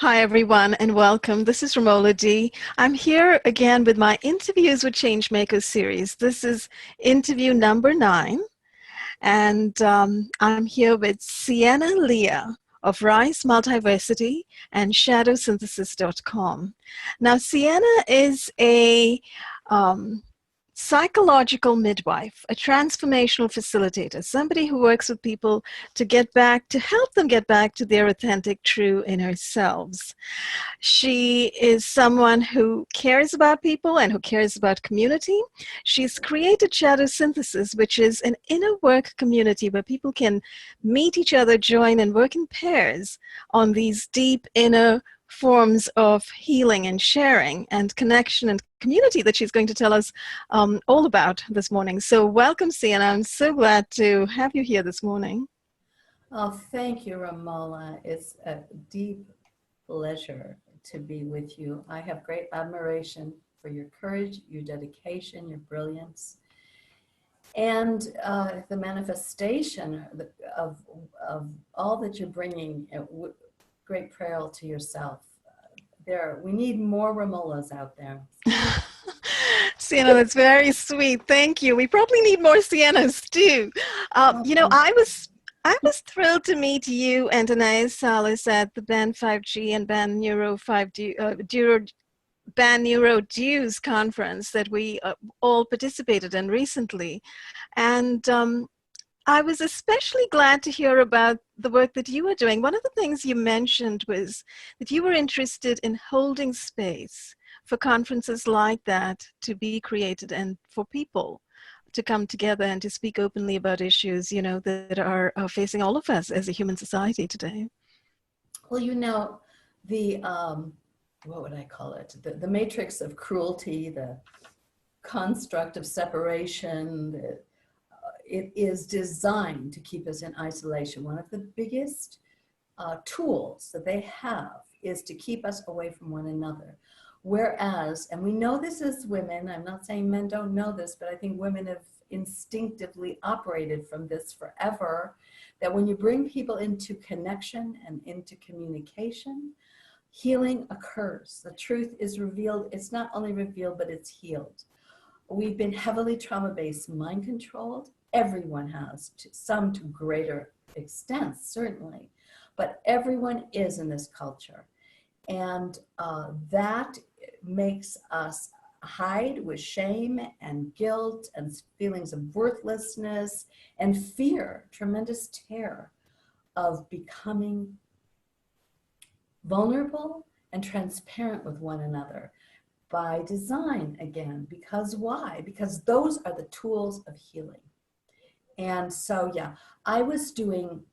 Hi, everyone, and welcome. This is Ramola D. I'm here again with my Interviews with Changemakers series. This is interview number 9, and I'm here with Sienna Lea of Rise Multiversity and shadowsynthesis.com. Now, Sienna is a psychological midwife, a transformational facilitator, somebody who works with people to help them get back to their authentic, true inner selves. She is someone who cares about people and who cares about community. She's created Shadow Synthesis, which is an inner work community where people can meet each other, join, and work in pairs on these deep inner forms of healing and sharing and connection and community that she's going to tell us all about this morning. So welcome, Sienna. I'm so glad to have you here this morning. Oh, thank you, Ramola. It's a deep pleasure to be with you. I have great admiration for your courage, your dedication, your brilliance, and the manifestation of all that you're bringing. Great prayer to yourself. We need more Ramolas out there. Sienna, that's very sweet. Thank you. We probably need more Siennas too. I was thrilled to meet you and Anais Salas at the Band 5G and Band Neuro 5D Band Neuro Dues conference that we all participated in recently, and I was especially glad to hear about the work that you were doing. One of the things you mentioned was that you were interested in holding space for conferences like that to be created and for people to come together and to speak openly about issues, that are facing all of us as a human society today. Well, the, what would I call it? The matrix of cruelty, the construct of separation, it is designed to keep us in isolation. One of the biggest tools that they have is to keep us away from one another. Whereas, and we know this as women, I'm not saying men don't know this, but I think women have instinctively operated from this forever, that when you bring people into connection and into communication, healing occurs. The truth is revealed. It's not only revealed, but it's healed. We've been heavily trauma-based, mind-controlled. Everyone has, some to greater extents, certainly, but everyone is in this culture. And that makes us hide with shame and guilt and feelings of worthlessness and fear, tremendous terror of becoming vulnerable and transparent with one another. By design, again, because why? Because those are the tools of healing. And so, yeah, I was doing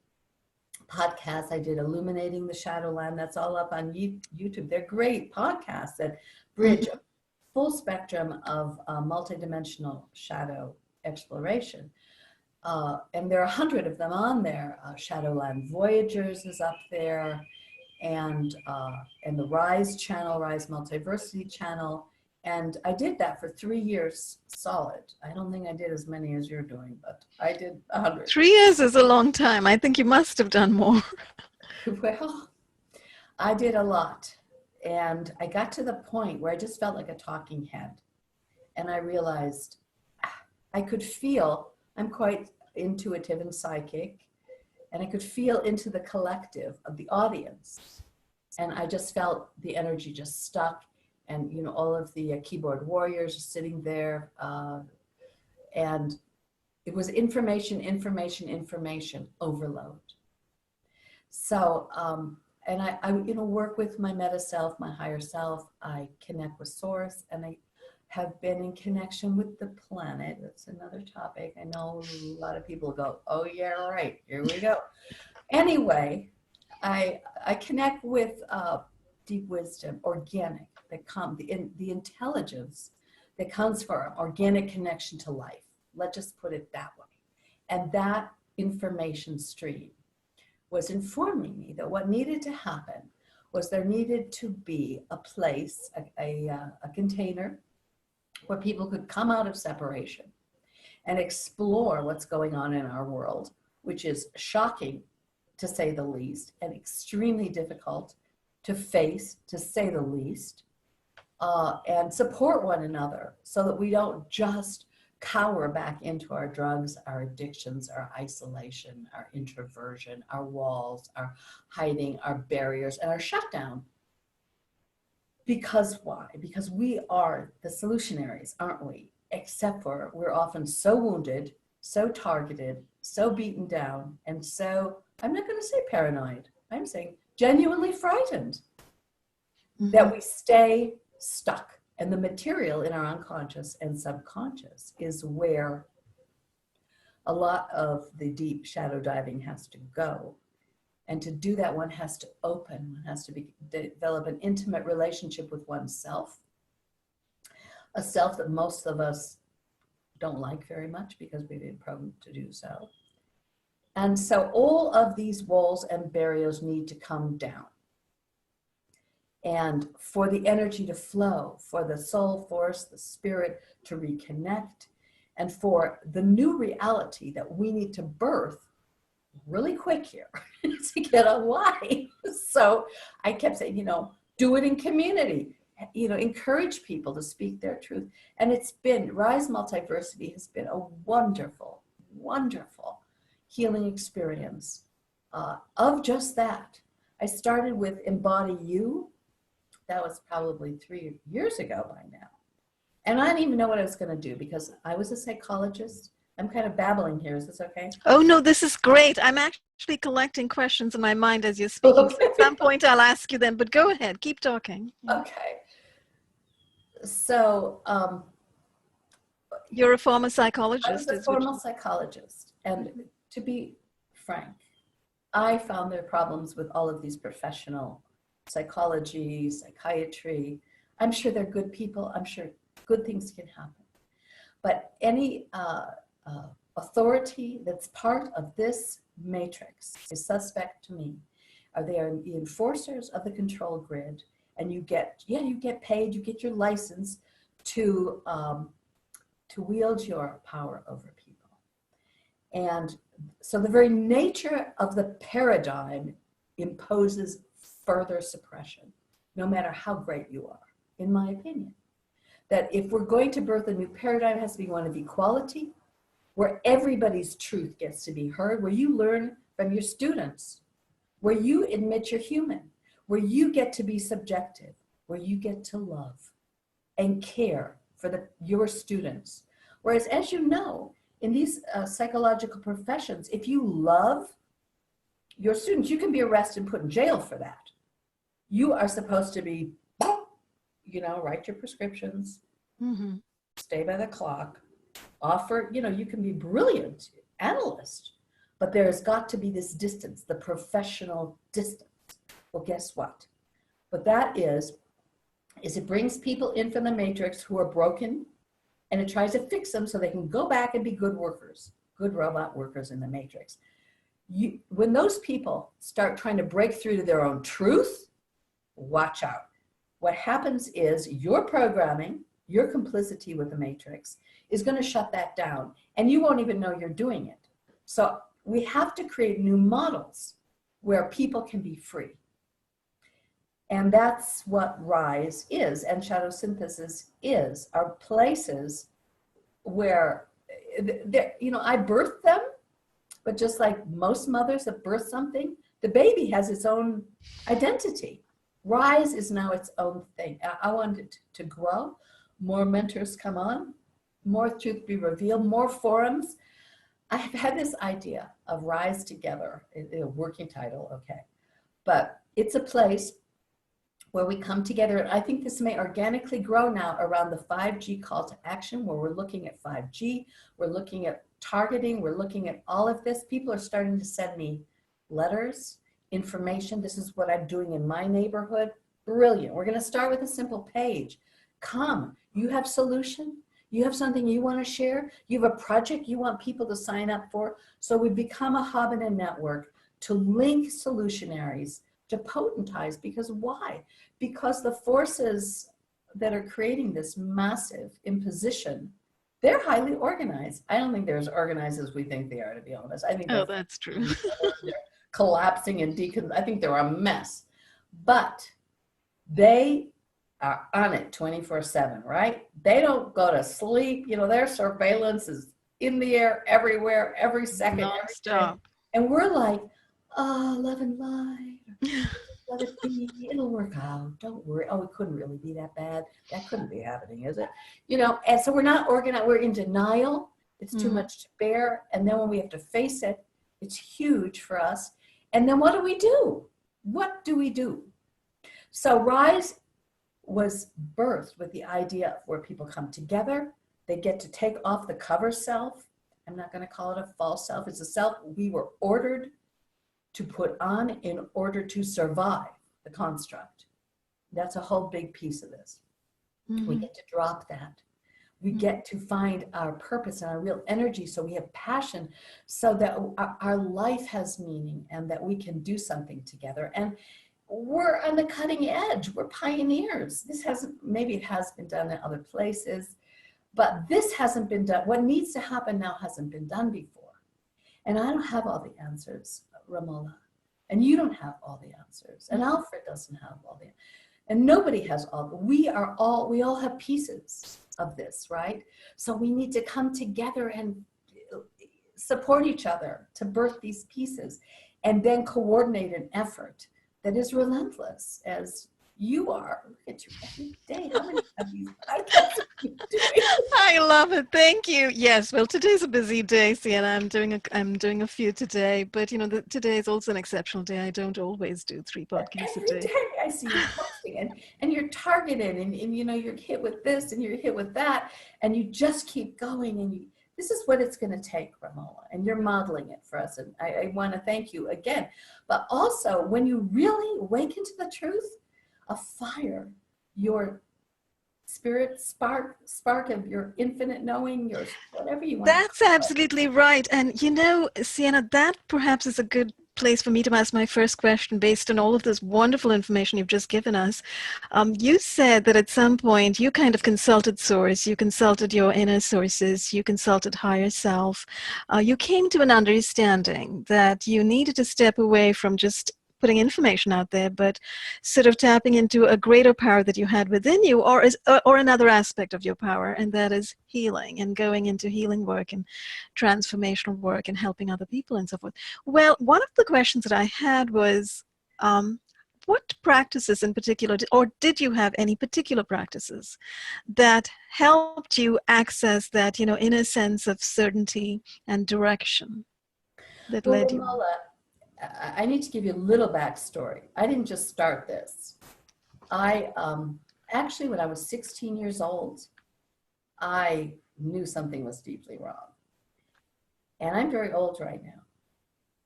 podcasts. I did Illuminating the Shadowland. That's all up on YouTube. They're great podcasts that bridge a full spectrum of multidimensional shadow exploration. And there are 100 of them on there. Shadowland Voyagers is up there. And the Rise channel, Rise Multiversity channel. And I did that for 3 years solid. I don't think I did as many as you're doing, but I did 100. 3 years is a long time. I think you must have done more. Well, I did a lot. And I got to the point where I just felt like a talking head. And I realized I could feel, I'm quite intuitive and psychic, and I could feel into the collective of the audience. And I just felt the energy just stuck. And, all of the keyboard warriors are sitting there. And it was information overload. So, and I work with my meta self, my higher self. I connect with source, and I have been in connection with the planet. That's another topic. I know a lot of people go, oh yeah, right, here we go. Anyway, I connect with deep wisdom, organic, the intelligence that comes from organic connection to life. Let's just put it that way. And that information stream was informing me that what needed to happen was there needed to be a place, a container where people could come out of separation and explore what's going on in our world, which is shocking to say the least, and extremely difficult to face, to say the least, and support one another so that we don't just cower back into our drugs, our addictions, our isolation, our introversion, our walls, our hiding, our barriers, and our shutdown. Because why? Because we are the solutionaries, aren't we? Except for we're often so wounded, so targeted, so beaten down, and so, I'm not going to say paranoid, I'm saying genuinely frightened that we stay stuck. And the material in our unconscious and subconscious is where a lot of the deep shadow diving has to go. And to do that, one has to open, one has to develop an intimate relationship with oneself, a self that most of us don't like very much because we've been programmed to do so. And so all of these walls and barriers need to come down. And for the energy to flow, for the soul force, the spirit to reconnect, and for the new reality that we need to birth really quick here to get online. So I kept saying, you know, do it in community, you know, encourage people to speak their truth. And it's been, Rise Multiversity has been a wonderful, wonderful healing experience of just that. I started with Embody You. That was probably 3 years ago by now. And I didn't even know what I was going to do because I was a psychologist. I'm kind of babbling here. Is this okay? Oh, no, this is great. I'm actually collecting questions in my mind as you're speaking. So at some point I'll ask you them, but go ahead, keep talking. Okay. So you're a former psychologist. I was a former psychologist. And to be frank, I found there are problems with all of these professional psychology, psychiatry. I'm sure they're good people. I'm sure good things can happen. But any authority that's part of this matrix is suspect to me. They are the enforcers of the control grid, and you get paid, you get your license to wield your power over people. And so the very nature of the paradigm imposes further suppression, no matter how great you are, in my opinion. That if we're going to birth a new paradigm, it has to be one of equality, where everybody's truth gets to be heard, where you learn from your students, where you admit you're human, where you get to be subjective, where you get to love and care for your students. Whereas, as you know, in these psychological professions, if you love your students, you can be arrested and put in jail for that. You are supposed to be, you know, write your prescriptions, stay by the clock, offer, you know, you can be brilliant analyst, but there's got to be this distance, the professional distance. Well, guess what? What that is it brings people in from the matrix who are broken, and it tries to fix them so they can go back and be good workers, good robot workers in the matrix. When those people start trying to break through to their own truth, watch out. What happens is your programming, your complicity with the matrix is going to shut that down, and you won't even know you're doing it. So we have to create new models where people can be free. And that's what Rise is, and Shadow Synthesis is, are places where, you know, I birthed them, but just like most mothers that birth something, the baby has its own identity. Rise is now its own thing. I want it to grow, more mentors come on, more truth be revealed, more forums. I've had this idea of Rise Together, a working title, okay. But it's a place where we come together, and I think this may organically grow now around the 5G call to action, where we're looking at 5G, we're looking at targeting, we're looking at all of this. People are starting to send me letters, information. This is what I'm doing in my neighborhood. Brilliant. We're going to start with a simple page. Come, you have solution, you have something you want to share, you have a project you want people to sign up for. So we become a hub and a network to link solutionaries to potentize. Because why? Because the forces that are creating this massive imposition, they're highly organized. I don't think they're as organized as we think they are, to be honest. I think that's true. They're collapsing and I think they're a mess. But They are on it 24/7, right? They don't go to sleep. You know, their surveillance is in the air everywhere, every second, everything. Non-stop. And we're like, oh, love and light. Let it be. It'll work out. Don't worry. Oh, it couldn't really be that bad. That couldn't be happening, is it? You know, and so we're not organized. We're in denial. It's too much to bear. And then when we have to face it, it's huge for us. And then what do we do? What do we do? So Rise was birthed with the idea of where people come together. They get to take off the cover self. I'm not going to call it a false self. It's a self we were ordered to put on in order to survive the construct. That's a whole big piece of this. We get to drop that. We get to find our purpose and our real energy, so we have passion, so that our life has meaning and that we can do something together. And we're on the cutting edge. We're pioneers. This hasn't, maybe it has been done in other places, but this hasn't been done. What needs to happen now hasn't been done before. And I don't have all the answers, Ramola. And you don't have all the answers. And Alfred doesn't have all the answers. And nobody has all. We all have pieces of this, right? So we need to come together and support each other to birth these pieces, and then coordinate an effort that is relentless, as you are. Look at you every day. How many of these podcasts are you doing? I love it. Thank you. Yes. Well, today's a busy day, Sienna. I'm doing a few today, but you know, today is also an exceptional day. I don't always do 3 podcasts a Every day. day I see you posting, and you're targeted, and you know, you're hit with this and you're hit with that, and you just keep going, and this is what it's going to take, Ramola, and you're modeling it for us. And I want to thank you again. But also, when you really awaken to the truth, a fire, your spirit spark of your infinite knowing, your whatever you want. That's absolutely right. And you know, Sienna, that perhaps is a good place for me to ask my first question based on all of this wonderful information you've just given us. You said that at some point you kind of consulted source, you consulted your inner sources, you consulted higher self. You came to an understanding that you needed to step away from just putting information out there, but sort of tapping into a greater power that you had within you, or another aspect of your power, and that is healing, and going into healing work and transformational work and helping other people and so forth. Well, one of the questions that I had was, what practices in particular, or did you have any particular practices that helped you access that, you know, inner sense of certainty and direction that led you? Ramola, I need to give you a little backstory. I didn't just start this. I actually, when I was 16 years old, I knew something was deeply wrong. And I'm very old right now.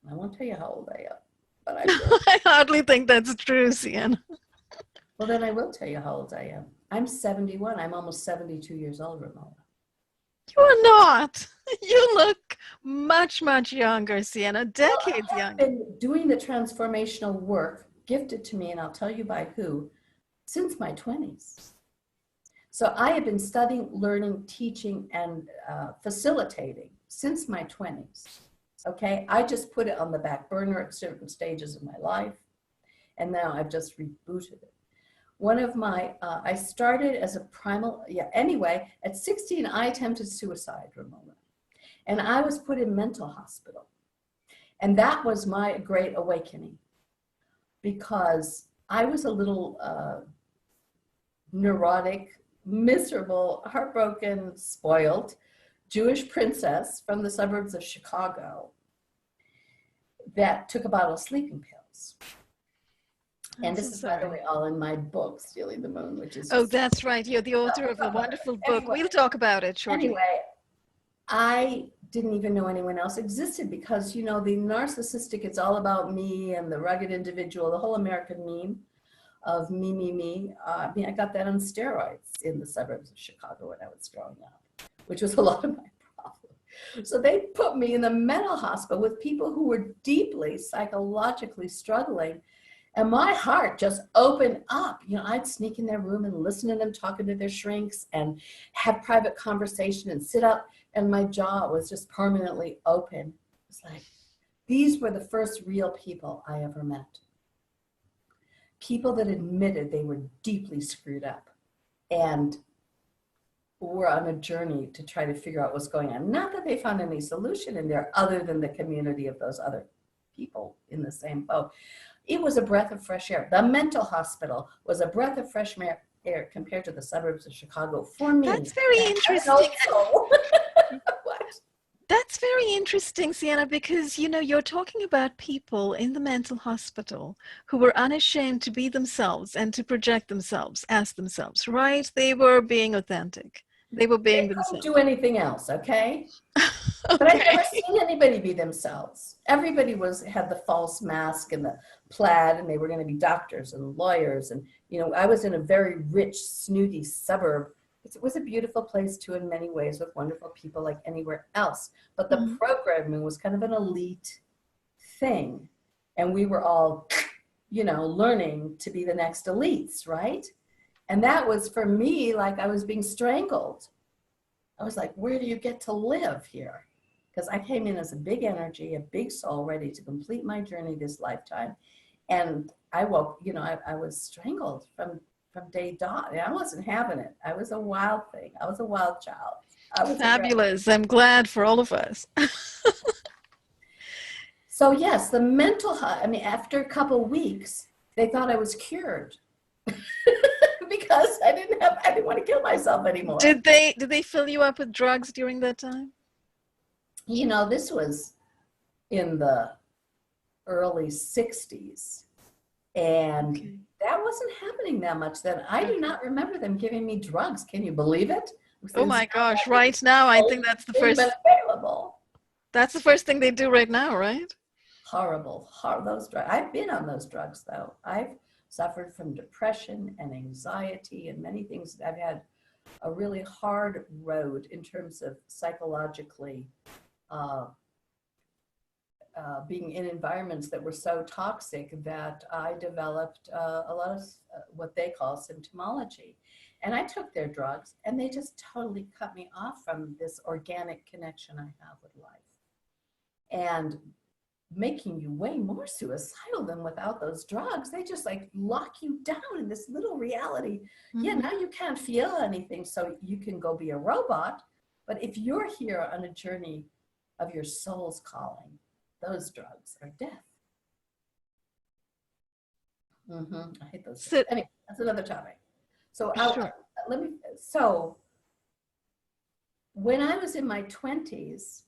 I won't tell you how old I am, but I hardly think that's true, Sienna. Well, then I will tell you how old I am. I'm 71. I'm almost 72 years old, Ramola. You are not. You look much, much younger, Sienna, decades younger. I've been doing the transformational work gifted to me, and I'll tell you by who, since my 20s. So I have been studying, learning, teaching, and facilitating since my 20s. Okay, I just put it on the back burner at certain stages of my life, and now I've just rebooted it. One of my, I started as a primal, anyway, at 16, I attempted suicide, Ramola. And I was put in mental hospital. And that was my great awakening, because I was a little neurotic, miserable, heartbroken, spoiled Jewish princess from the suburbs of Chicago that took a bottle of sleeping pills. And this is, by the way, all in my book, Stealing the Moon, which is... Oh, that's right. You're the author of a wonderful book. Anyway, we'll talk about it shortly. Anyway, I didn't even know anyone else existed, because, you know, the narcissistic, it's all about me, and the rugged individual, the whole American meme of me, me, me. I mean, I got that on steroids in the suburbs of Chicago when I was growing up, which was a lot of my problem. So they put me in the mental hospital with people who were deeply psychologically struggling. And my heart just opened up. You know, I'd sneak in their room and listen to them talking to their shrinks and have private conversation and sit up, and my jaw was just permanently open. It's like, these were the first real people I ever met. people that admitted they were deeply screwed up and were on a journey to try to figure out what's going on. Not that they found any solution in there other than the community of those other people in the same boat. It was a breath of fresh air. The mental hospital was a breath of fresh air compared to the suburbs of Chicago for me. That's very interesting. What? That's very interesting, Sienna, because, you know, you're talking about people in the mental hospital who were unashamed to be themselves and to project themselves as themselves, right? They were being authentic. They were being themselves. They couldn't do anything else, okay? Okay. But I've never seen anybody be themselves. Everybody had the false mask and the plaid, and they were going to be doctors and lawyers. And, you know, I was in a very rich, snooty suburb. It was a beautiful place too in many ways with wonderful people like anywhere else. But the programming was kind of an elite thing. And we were all, you know, learning to be the next elites, right? And that was for me like I was being strangled. I was like, where do you get to live here? Because I came in as a big energy, a big soul ready to complete my journey this lifetime. And I woke, you know, I was strangled from day dot. I wasn't having it. I was a wild thing. I was a wild child. I was fabulous. I'm glad for all of us. So yes, the mental, I mean, after a couple of weeks, they thought I was cured because I didn't want to kill myself anymore. Did they fill you up with drugs during that time? You know, this was in the early 60s. And that wasn't happening that much then. I do not remember them giving me drugs. Can you believe it? Oh my gosh, right now I think that's the first available. That's the first thing they do right now, right? Horrible. Those drugs. I've been on those drugs though. I've suffered from depression and anxiety and many things. I've had a really hard road in terms of psychologically being in environments that were so toxic that I developed a lot of what they call symptomology. And I took their drugs and they just totally cut me off from this organic connection I have with life. And making you way more suicidal than without those drugs. They just like lock you down in this little reality. Yeah, now you can't feel anything, so you can go be a robot. But if you're here on a journey of your soul's calling, those drugs are death. I hate those. So, anyway, that's another topic. So sure. So when I was in my 20s,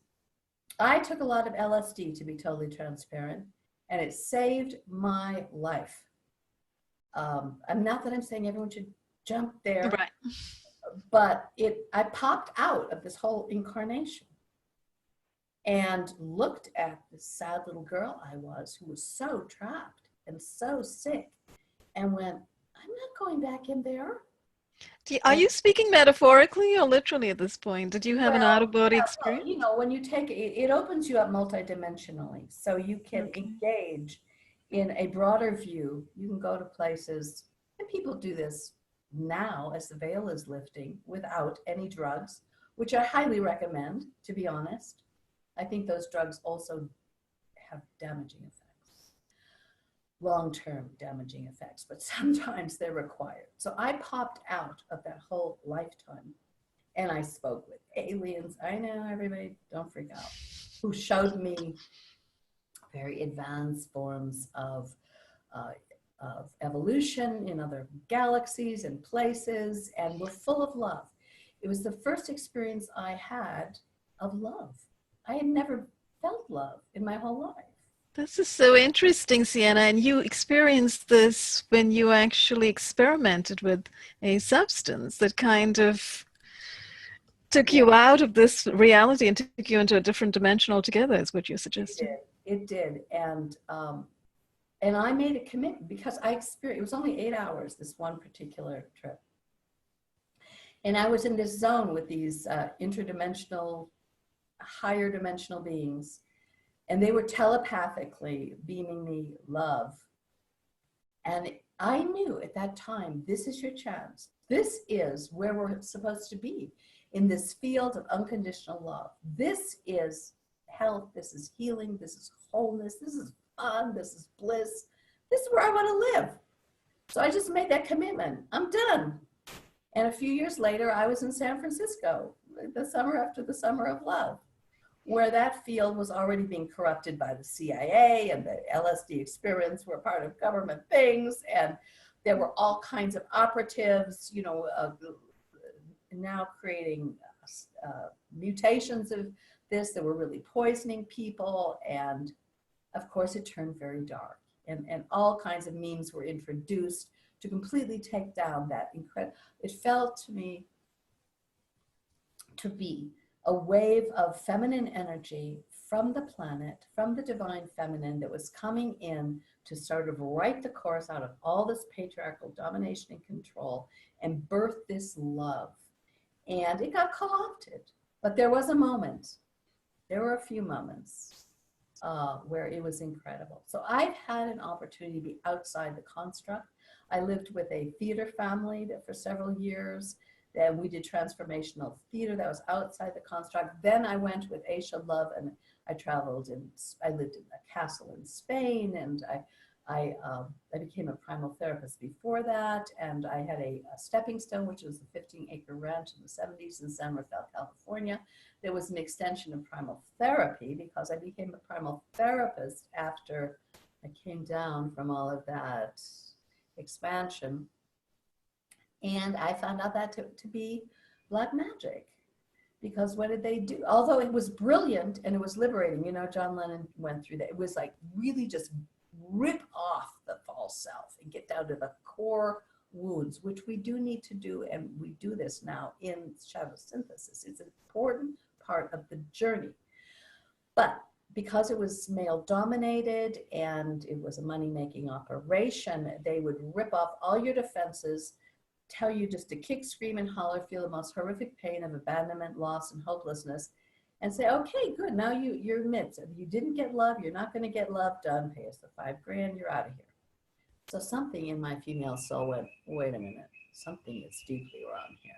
I took a lot of LSD, to be totally transparent, and it saved my life. I'm not that I'm saying everyone should jump there, right. But I popped out of this whole incarnation and looked at this sad little girl I was, who was so trapped and so sick, and went, I'm not going back in there. Are you speaking metaphorically or literally at this point? Did you have an out-of-body experience? You know, when you take it, it opens you up multidimensionally, so you can engage in a broader view. You can go to places, and people do this now as the veil is lifting without any drugs, which I highly recommend, to be honest. I think those drugs also have damaging effects, long-term damaging effects, but sometimes they're required. So I popped out of that whole lifetime and I spoke with aliens. I know, everybody, don't freak out, who showed me very advanced forms of evolution in other galaxies and places, and were full of love. It was the first experience I had of love. I had never felt love in my whole life. This is so interesting, Sienna. And you experienced this when you actually experimented with a substance that kind of took you out of this reality and took you into a different dimension altogether, is what you're suggesting. It did. And I made a commitment because I experienced, it was only 8 hours, this one particular trip. And I was in this zone with these interdimensional, higher dimensional beings, and they were telepathically beaming me love. And I knew at that time, this is your chance. This is where we're supposed to be, in this field of unconditional love. This is health, this is healing, this is wholeness, this is fun, this is bliss. This is where I want to live. So I just made that commitment. I'm done. And a few years later, I was in San Francisco, the summer after the Summer of Love, where that field was already being corrupted by the CIA, and the LSD experiments were part of government things. And there were all kinds of operatives, you know, now creating mutations of this that were really poisoning people. And of course, it turned very dark. And all kinds of memes were introduced to completely take down that incredible, it felt to me to be a wave of feminine energy from the planet, from the divine feminine that was coming in to sort of write the course out of all this patriarchal domination and control and birth this love. And it got co-opted, but there was a moment, there were a few moments where it was incredible. So I've had an opportunity to be outside the construct. I lived with a theater family that for several years. Then we did transformational theater that was outside the construct. Then I went with Aisha Love, and I traveled, and I lived in a castle in Spain, and I became a primal therapist before that, and I had a stepping stone, which was a 15-acre ranch in the 70s in San Rafael, California. There was an extension of primal therapy because I became a primal therapist after I came down from all of that expansion. And I found out that to be black magic, because what did they do? Although it was brilliant and it was liberating, you know, John Lennon went through that. It was like really just rip off the false self and get down to the core wounds, which we do need to do. And we do this now in shadow synthesis. It's an important part of the journey. But because it was male dominated and it was a money-making operation, they would rip off all your defenses, tell you just to kick, scream, and holler, feel the most horrific pain of abandonment, loss, and hopelessness, and say, okay, good, now you're admit, you didn't get love, you're not gonna get love, done, pay us the $5,000, you're out of here. So something in my female soul went, wait a minute, something is deeply wrong here.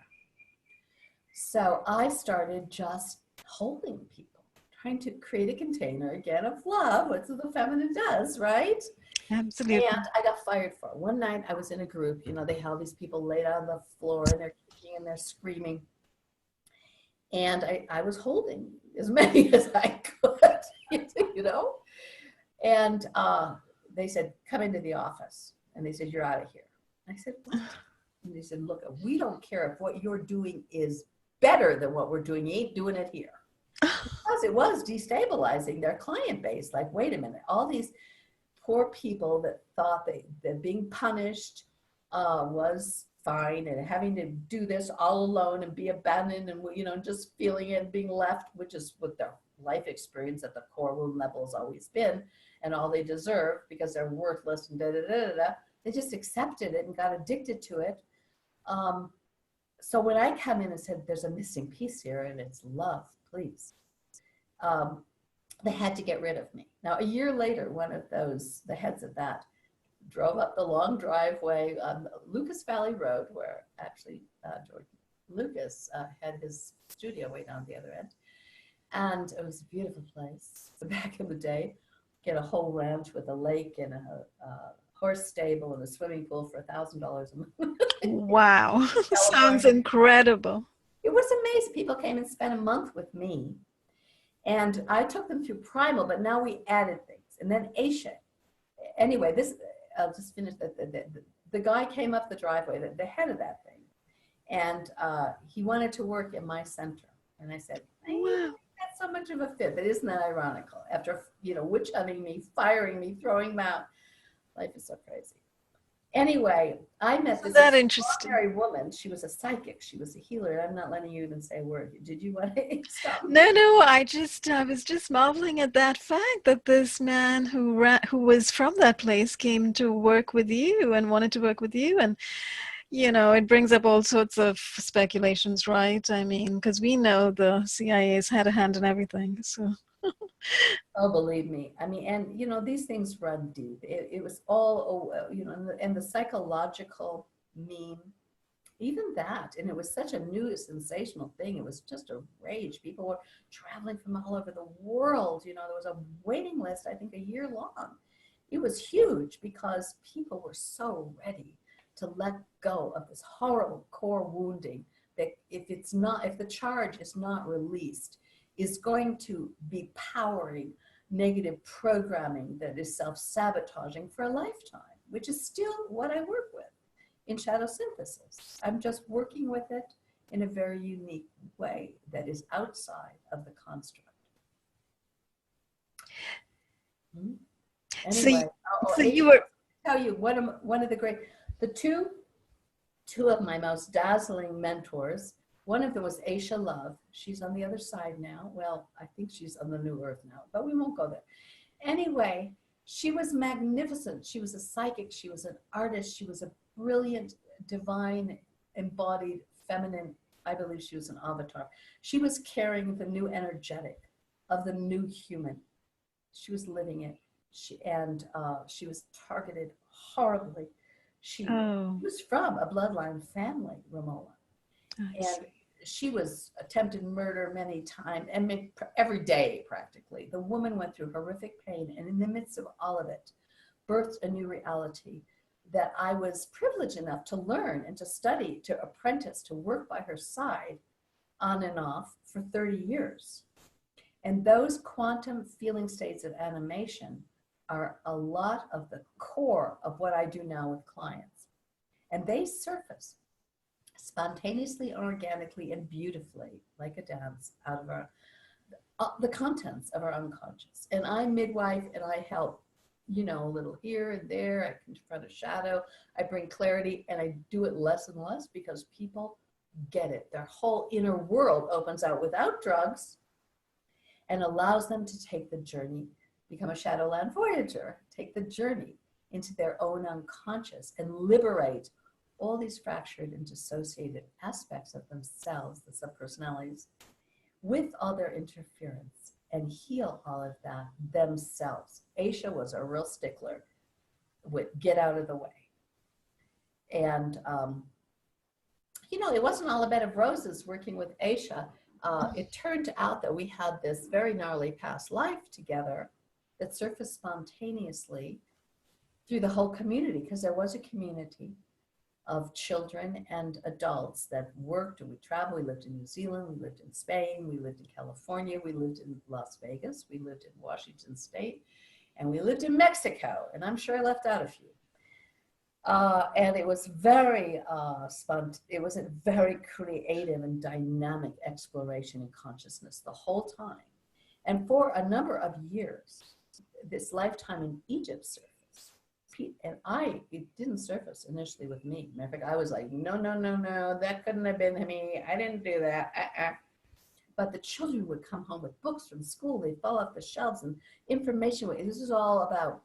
So I started just holding people, trying to create a container again of love, what the feminine does, right? Absolutely. And I got fired for it. One night I was in a group, you know, they have these people laid on the floor and they're kicking and they're screaming. And I was holding as many as I could, you know? And they said, come into the office. And they said, you're out of here. I said, what? And they said, look, we don't care if what you're doing is better than what we're doing. You ain't doing it here. Because it was destabilizing their client base. Like, wait a minute, all these poor people that thought that being punished was fine, and having to do this all alone and be abandoned and, you know, just feeling it and being left, which is what their life experience at the core wound level has always been, and all they deserve because they're worthless and they just accepted it and got addicted to it. So when I come in and said, there's a missing piece here and it's love, please. They had to get rid of me. Now, a year later, one of those, the heads of that, drove up the long driveway on Lucas Valley Road, where actually George Lucas had his studio way down the other end. And it was a beautiful place. So back in the day, get a whole ranch with a lake and a horse stable and a swimming pool for $1,000 a month. Wow. Sounds incredible. It was amazing. People came and spent a month with me. And I took them through primal, but now we added things. And then Aisha. Anyway, this, I'll just finish. The guy came up the driveway, the head of that thing. And he wanted to work in my center. And I said, wow, that's so much of a fit. But isn't that ironical? After, you know, witch hunting me, firing me, throwing me out. Life is so crazy. Anyway, I met this extraordinary woman. She was a psychic. She was a healer. I'm not letting you even say a word. Did you want to stop? No, I was just marveling at that fact that this man who was from that place came to work with you and wanted to work with you. And, you know, it brings up all sorts of speculations, right? I mean, because we know the CIA's had a hand in everything, so... Oh, believe me. I mean, and, you know, these things run deep. It was all, you know, and the psychological meme, even that. And it was such a new, sensational thing. It was just a rage. People were traveling from all over the world. You know, there was a waiting list, I think, a year long. It was huge because people were so ready to let go of this horrible core wounding that if the charge is not released, is going to be powering negative programming that is self-sabotaging for a lifetime, which is still what I work with in shadow synthesis. I'm just working with it in a very unique way that is outside of the construct. Anyway, so you were tell you one of the great, the two of my most dazzling mentors. One of them was Aisha Love. She's on the other side now. Well, I think she's on the new earth now, but we won't go there. Anyway, she was magnificent. She was a psychic. She was an artist. She was a brilliant, divine, embodied, feminine. I believe she was an avatar. She was carrying the new energetic of the new human. She was living it. She was targeted horribly. She was from a bloodline family, Ramola. And she was attempted murder many times, and every day practically. The woman went through horrific pain, and in the midst of all of it, birthed a new reality that I was privileged enough to learn and to study, to apprentice, to work by her side on and off for 30 years. And those quantum feeling states of animation are a lot of the core of what I do now with clients. And they surface spontaneously, organically, and beautifully, like a dance, out of the contents of our unconscious. And I'm midwife, and I help, you know, a little here and there. I confront a shadow. I bring clarity, and I do it less and less because people get it. Their whole inner world opens out without drugs and allows them to take the journey, become a Shadowland Voyager, take the journey into their own unconscious and liberate all these fractured and dissociated aspects of themselves, the subpersonalities, with all their interference, and heal all of that themselves. Aisha was a real stickler with get out of the way. And, you know, it wasn't all a bed of roses working with Aisha. It turned out that we had this very gnarly past life together that surfaced spontaneously through the whole community, because there was a community of children and adults that worked, and we traveled. We lived in New Zealand, we lived in Spain, we lived in California, we lived in Las Vegas, we lived in Washington State, and we lived in Mexico, and I'm sure I left out a few. And it was very it was a very creative and dynamic exploration in consciousness the whole time. And for a number of years, this lifetime in Egypt surfaced. And it didn't surface initially with me. Matter of fact, I was like, no, no, no, no, that couldn't have been me. I didn't do that. But the children would come home with books from school. They'd fall off the shelves and information. This is all about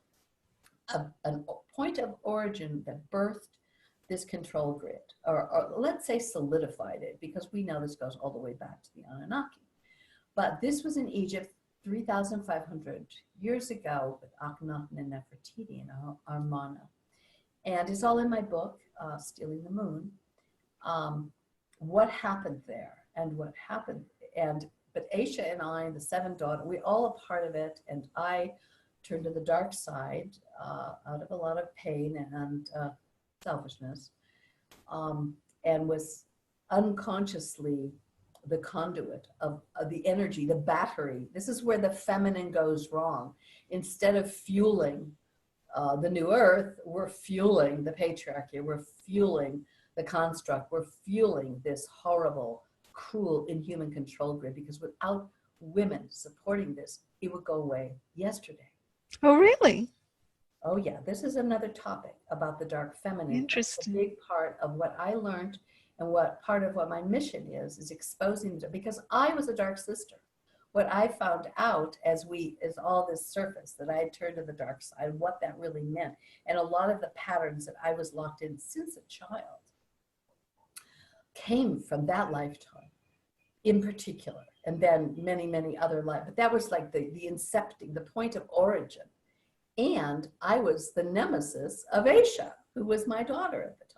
a point of origin that birthed this control grid, or let's say solidified it, because we know this goes all the way back to the Anunnaki. But this was in Egypt 3,500 years ago with Akhenaten and Nefertiti and Armana. And it's all in my book, Stealing the Moon, what happened there and what happened. But Aisha and I, and the 7 daughters, we all a part of it. And I turned to the dark side out of a lot of pain and selfishness, and was unconsciously the conduit of the energy, the battery. This is where the feminine goes wrong. Instead of fueling the new earth, we're fueling the patriarchy, we're fueling the construct, we're fueling this horrible, cruel, inhuman control grid, because without women supporting this, it would go away yesterday. Oh, really? Oh, yeah. This is another topic about the dark feminine. Interesting. A big part of what I learned, and what part of what my mission is exposing, because I was a dark sister. What I found out as all this surfaced, that I had turned to the dark side, what that really meant, and a lot of the patterns that I was locked in since a child came from that lifetime in particular, and then many, many other lives. But that was like the incepting, the point of origin. And I was the nemesis of Aisha, who was my daughter at the time.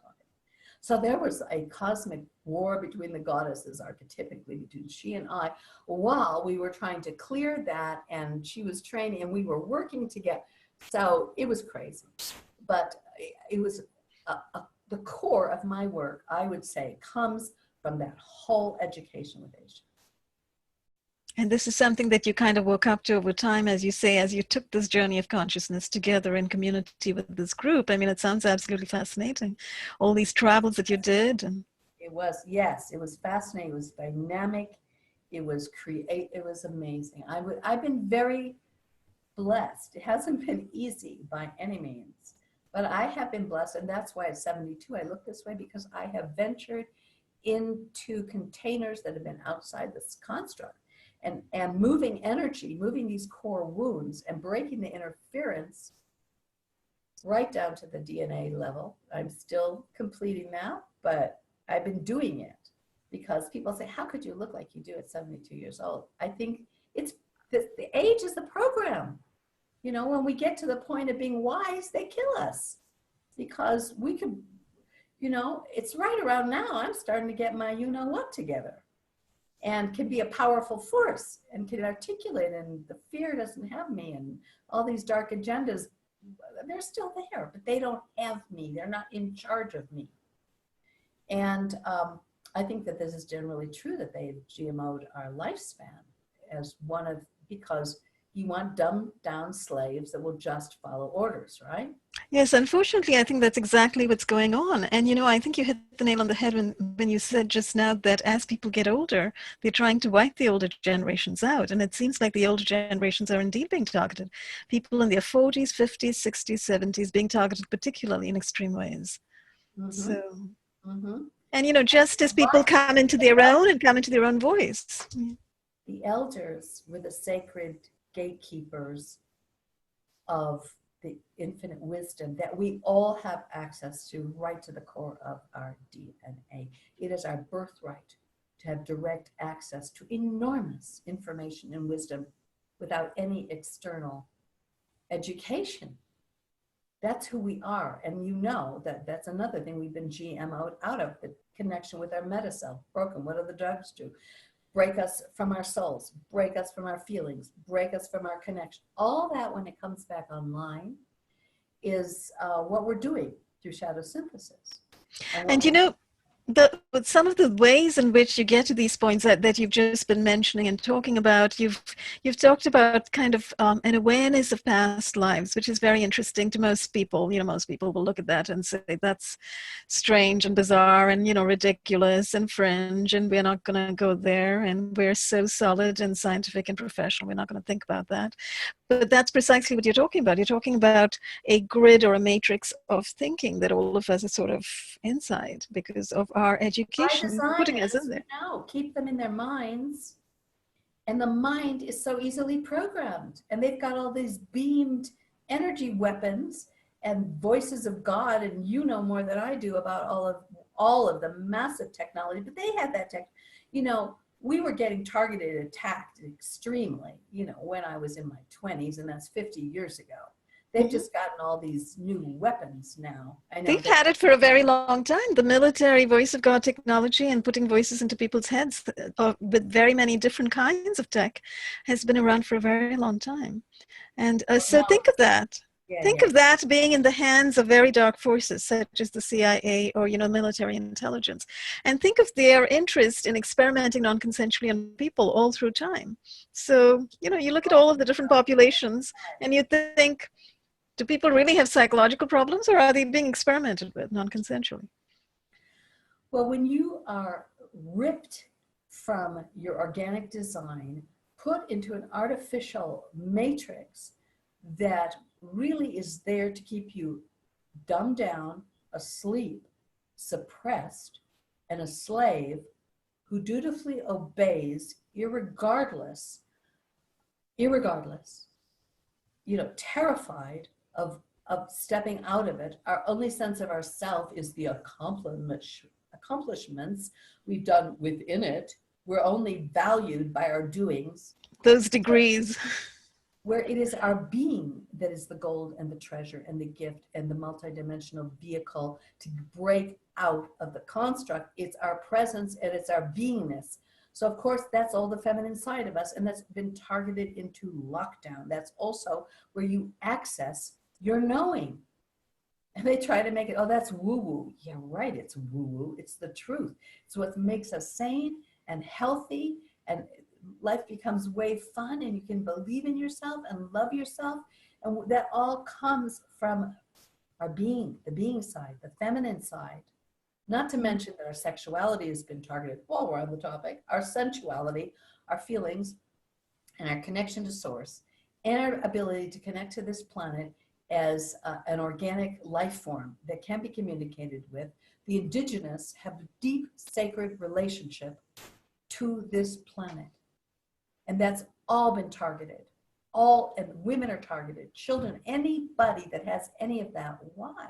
So there was a cosmic war between the goddesses, archetypically between she and I, while we were trying to clear that, and she was training, and we were working together. So it was crazy. But it was the core of my work, I would say, comes from that whole education with Asia. And this is something that you kind of woke up to over time, as you say, as you took this journey of consciousness together in community with this group. I mean, it sounds absolutely fascinating. All these travels that you did. And it was, yes, it was fascinating. It was dynamic. It was it was amazing. I've been very blessed. It hasn't been easy by any means, but I have been blessed. And that's why at 72, I look this way, because I have ventured into containers that have been outside this construct. And moving energy, moving these core wounds and breaking the interference right down to the DNA level. I'm still completing now, but I've been doing it because people say, how could you look like you do at 72 years old? I think it's the age is the program. You know, when we get to the point of being wise, they kill us because we could, you know, it's right around now. I'm starting to get my you-know-what together. And can be a powerful force and can articulate, and the fear doesn't have me, and all these dark agendas, they're still there, but they don't have me. They're not in charge of me. And I think that this is generally true, that they've GMO'd our lifespan as one of, because you want dumbed down slaves that will just follow orders, right? yes, unfortunately, I think that's exactly what's going on. And, you know, I think you hit the nail on the head when you said just now that as people get older, they're trying to wipe the older generations out. And it seems like the older generations are indeed being targeted. People in their 40s, 50s, 60s, 70s being targeted particularly in extreme ways. Mm-hmm. So, mm-hmm. And, you know, just as people come into their own and come into their own voice. The elders were the sacred gatekeepers of the infinite wisdom that we all have access to, right to the core of our DNA. It is our birthright to have direct access to enormous information and wisdom without any external education. That's who we are. And you know that that's another thing we've been GMO'd out of, the connection with our meta self. Broken. What do the drugs do? Break us from our souls, break us from our feelings, break us from our connection. All that, when it comes back online, is what we're doing through shadow synthesis. And you know, some of the ways in which you get to these points that you've just been mentioning and talking about, you've talked about kind of an awareness of past lives, which is very interesting to most people. You know, most people will look at that and say that's strange and bizarre and, you know, ridiculous and fringe, and we're not going to go there, and we're so solid and scientific and professional, we're not going to think about that. But that's precisely what you're talking about. You're talking about a grid or a matrix of thinking that all of us are sort of inside because of our education, design, putting us in there. No, keep them in their minds. And the mind is so easily programmed. And they've got all these beamed energy weapons and voices of God. And you know more than I do about all of the massive technology. But they had that tech, you know. We were getting targeted, attacked extremely, you know, when I was in my 20s, and that's 50 years ago. They've just gotten all these new weapons now. I know they've had it for a very long time. The military voice of God technology and putting voices into people's heads with very many different kinds of tech has been around for a very long time. And so think of that. Think of that being in the hands of very dark forces, such as the CIA or, you know, military intelligence. And think of their interest in experimenting non-consensually on people all through time. So, you know, you look at all of the different populations and you think, do people really have psychological problems, or are they being experimented with non-consensually? Well, when you are ripped from your organic design, put into an artificial matrix that really is there to keep you dumbed down, asleep, suppressed, and a slave who dutifully obeys irregardless, you know, terrified of stepping out of it. Our only sense of ourself is the accomplishments we've done within it. We're only valued by our doings. Those degrees. Where it is our being that is the gold and the treasure and the gift and the multidimensional vehicle to break out of the construct. It's our presence and it's our beingness. So of course, that's all the feminine side of us, and that's been targeted into lockdown. That's also where you access your knowing. And they try to make it, oh, that's woo-woo. Yeah, right, it's woo-woo. It's the truth. It's what makes us sane and healthy, and life becomes way fun, and you can believe in yourself and love yourself. And that all comes from our being, the being side, the feminine side. Not to mention that our sexuality has been targeted, while we're on the topic, our sensuality, our feelings, and our connection to source, and our ability to connect to this planet as an organic life form that can be communicated with. The indigenous have a deep, sacred relationship to this planet. And that's all been targeted. All, and women are targeted, children, anybody that has any of that. Why?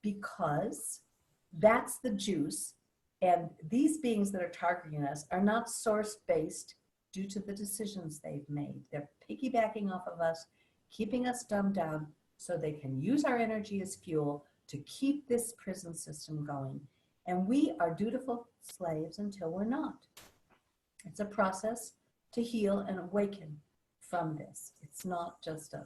Because that's the juice. And these beings that are targeting us are not source-based due to the decisions they've made. They're piggybacking off of us, keeping us dumbed down so they can use our energy as fuel to keep this prison system going. And we are dutiful slaves until we're not. It's a process to heal and awaken from this. It's not just a,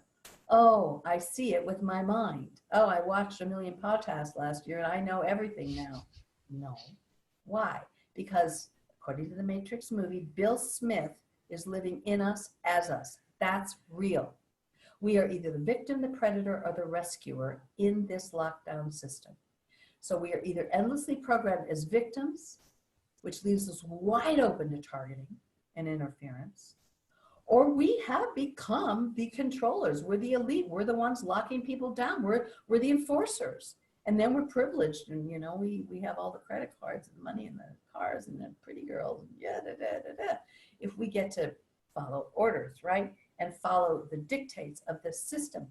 oh, I see it with my mind. Oh, I watched 1 million podcasts last year and I know everything now. No. Why? Because according to the Matrix movie, Bill Smith is living in us as us. That's real. We are either the victim, the predator, or the rescuer in this lockdown system. So we are either endlessly programmed as victims, which leaves us wide open to targeting and interference, or we have become the controllers. We're the elite. We're the ones locking people down. We're the enforcers. And then we're privileged, and you know, we have all the credit cards and the money and the cars and the pretty girls, and yeah, da, da, da, da. If we get to follow orders, right? And follow the dictates of the system.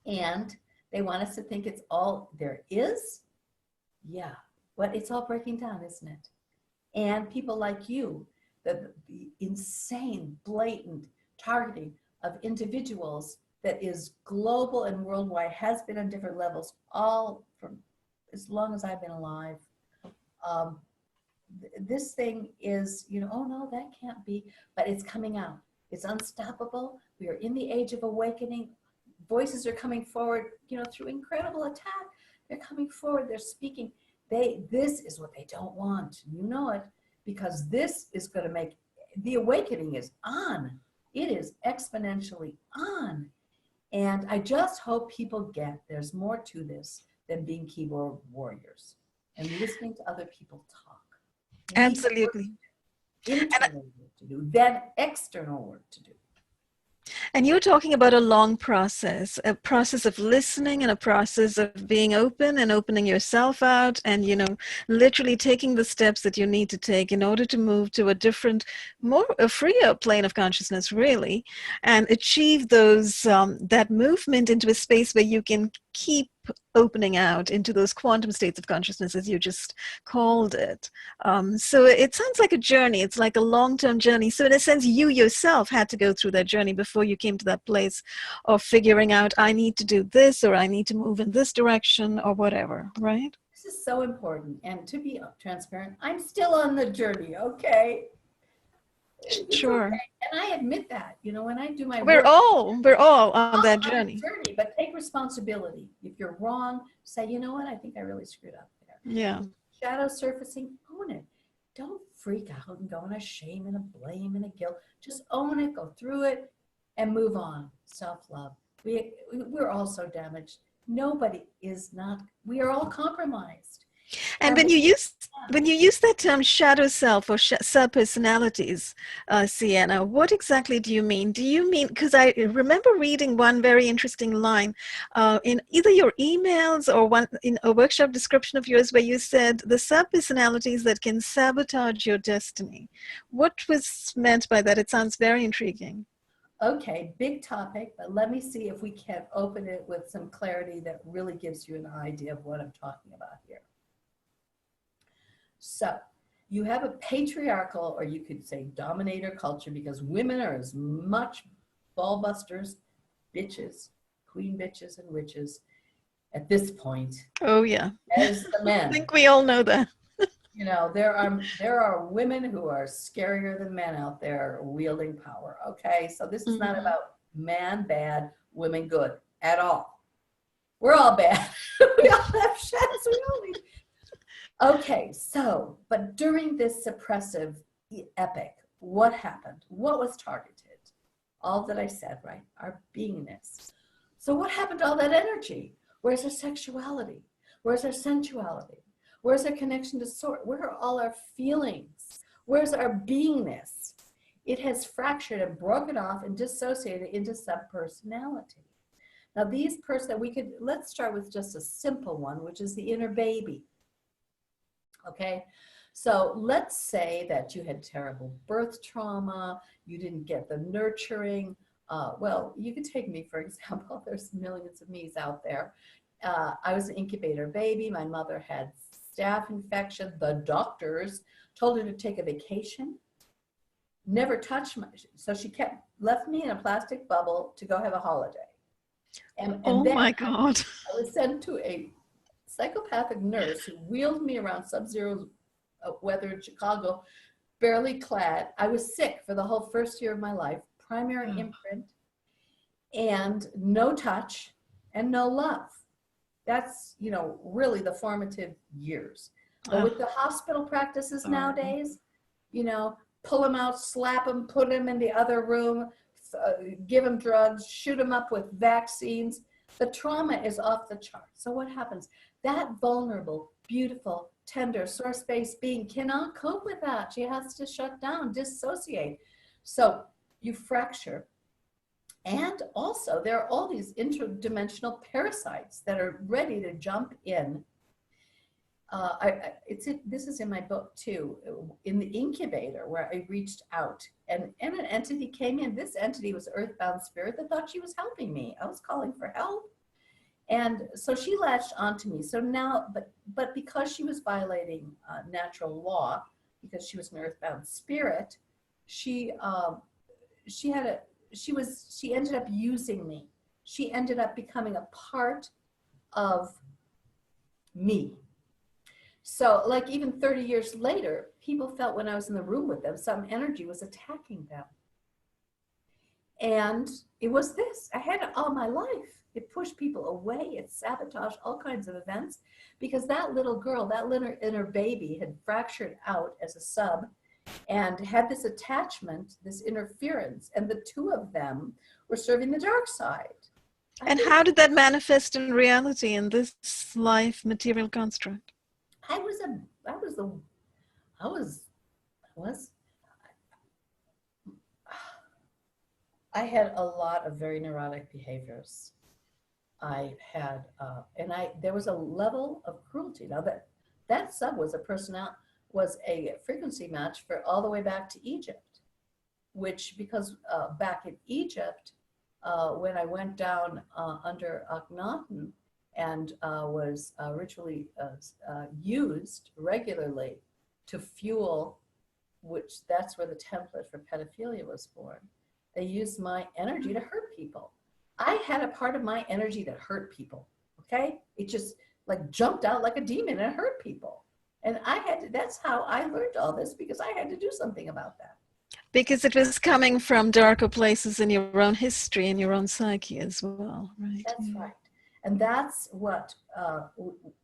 And they want us to think it's all there is. Yeah, but it's all breaking down, isn't it? And people like you, the insane, blatant targeting of individuals that is global and worldwide, has been on different levels, all from as long as I've been alive. This thing is, you know, oh no, that can't be, but it's coming out. It's unstoppable. We are in the age of awakening. Voices are coming forward, you know, through incredible attack. They're coming forward, they're speaking. This is what they don't want. You know it, because this is going to make, the awakening is on. It is exponentially on. And I just hope people get there's more to this than being keyboard warriors and listening to other people talk. Absolutely. Internal work to do, then external work to do. And you're talking about a long process, a process of listening and a process of being open and opening yourself out and, you know, literally taking the steps that you need to take in order to move to a different, a freer plane of consciousness, really, and achieve those, that movement into a space where you can keep opening out into those quantum states of consciousness, as you just called it. So it sounds like a journey. It's like a long-term journey. So in a sense, you yourself had to go through that journey before you came to that place of figuring out, I need to do this, or I need to move in this direction, or whatever, right? This is so important. And to be transparent, I'm still on the journey, okay? Sure. Okay. And I admit that, you know, when I do my we're work, all on that journey. But take responsibility. If you're wrong, say, you know what, I think I really screwed up there. Yeah. Shadow surfacing, own it. Don't freak out and go in a shame and a blame and a guilt. Just own it, go through it, and move on. Self-love. We're all so damaged. Nobody is not, we are all compromised. And when you use that term shadow self or sub-personalities, Sienna, what exactly do you mean? Do you mean, because I remember reading one very interesting line in either your emails or one in a workshop description of yours where you said the sub-personalities that can sabotage your destiny. What was meant by that? It sounds very intriguing. Okay, big topic, but let me see if we can open it with some clarity that really gives you an idea of what I'm talking about here. So you have a patriarchal, or you could say dominator culture, because women are as much ballbusters, bitches, queen bitches and witches at this point. Oh yeah. As the men. I think we all know that. You know, there are women who are scarier than men out there wielding power. Okay, so this is not about man bad, women good at all. We're all bad. We all have shadows. We all need. Okay, so, but during this suppressive epic, what happened? What was targeted? All that I said, right? Our beingness. So what happened to all that energy? Where's our sexuality? Where's our sensuality? Where's our connection to source? Where are all our feelings? Where's our beingness? It has fractured and broken off and dissociated into subpersonality. Now these let's start with just a simple one, which is the inner baby. Okay, so let's say that you had terrible birth trauma, you didn't get the nurturing. Well, you could take me, for example. There's millions of me's out there. I was an incubator baby. My mother had staph infection. The doctors told her to take a vacation, never touch so she left me in a plastic bubble to go have a holiday. And oh then my God. I was sent to a psychopathic nurse who wheeled me around sub-zero weather in Chicago, barely clad. I was sick for the whole first year of my life, primary imprint, and no touch and no love. That's, really the formative years. But with the hospital practices nowadays, pull them out, slap them, put them in the other room, give them drugs, shoot them up with vaccines. The trauma is off the chart. So what happens? That vulnerable, beautiful, tender, source-based being cannot cope with that. She has to shut down, dissociate. So you fracture. And also there are all these interdimensional parasites that are ready to jump in. This is in my book too, in the incubator where I reached out and an entity came in. This entity was earthbound spirit that thought she was helping me. I was calling for help. And so she latched onto me. So now, but because she was violating natural law, because she was an earthbound spirit, she ended up using me. She ended up becoming a part of me. So like even 30 years later, people felt when I was in the room with them, some energy was attacking them. And it was this, I had it all my life. It pushed people away, it sabotaged all kinds of events because that little girl, that little inner baby had fractured out as a sub and had this attachment, this interference, and the two of them were serving the dark side. And how did that manifest in reality in this life material construct? I had a lot of very neurotic behaviors. I had, there was a level of cruelty. Now that sub was a frequency match for all the way back to Egypt, which because back in Egypt, when I went down under Akhenaten and was ritually used regularly to fuel, which that's where the template for pedophilia was born. They used my energy to hurt people. I had a part of my energy that hurt people, okay? It just like jumped out like a demon and hurt people. And that's how I learned all this because I had to do something about that. Because it was coming from darker places in your own history and your own psyche as well, right? That's right. And that's what,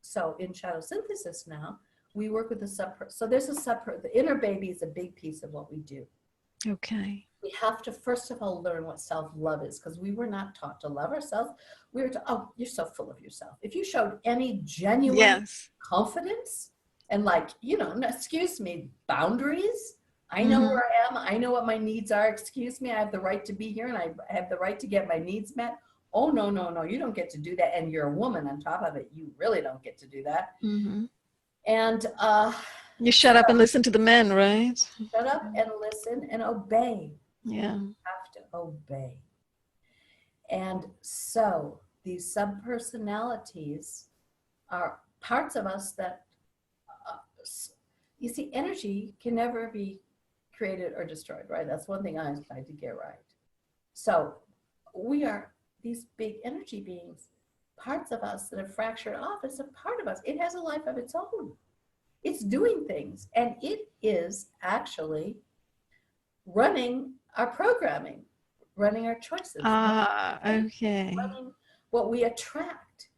so in Shadow Synthesis now, we work with so there's the inner baby is a big piece of what we do. Okay. We have to, first of all, learn what self-love is because we were not taught to love ourselves. We were taught, oh, you're so full of yourself. If you showed any genuine confidence and excuse me, boundaries, I know where I am. I know what my needs are. Excuse me, I have the right to be here and I have the right to get my needs met. Oh, no, you don't get to do that. And you're a woman on top of it. You really don't get to do that. Mm-hmm. And you shut up and listen to the men, right? Shut up and listen and obey. Yeah. You have to obey. And so these subpersonalities are parts of us that, you see, energy can never be created or destroyed, right? That's one thing I tried to get right. So we are these big energy beings, parts of us that have fractured off. It's a part of us. It has a life of its own. It's doing things, and it is actually running our programming, running our choices, okay, running what we attract.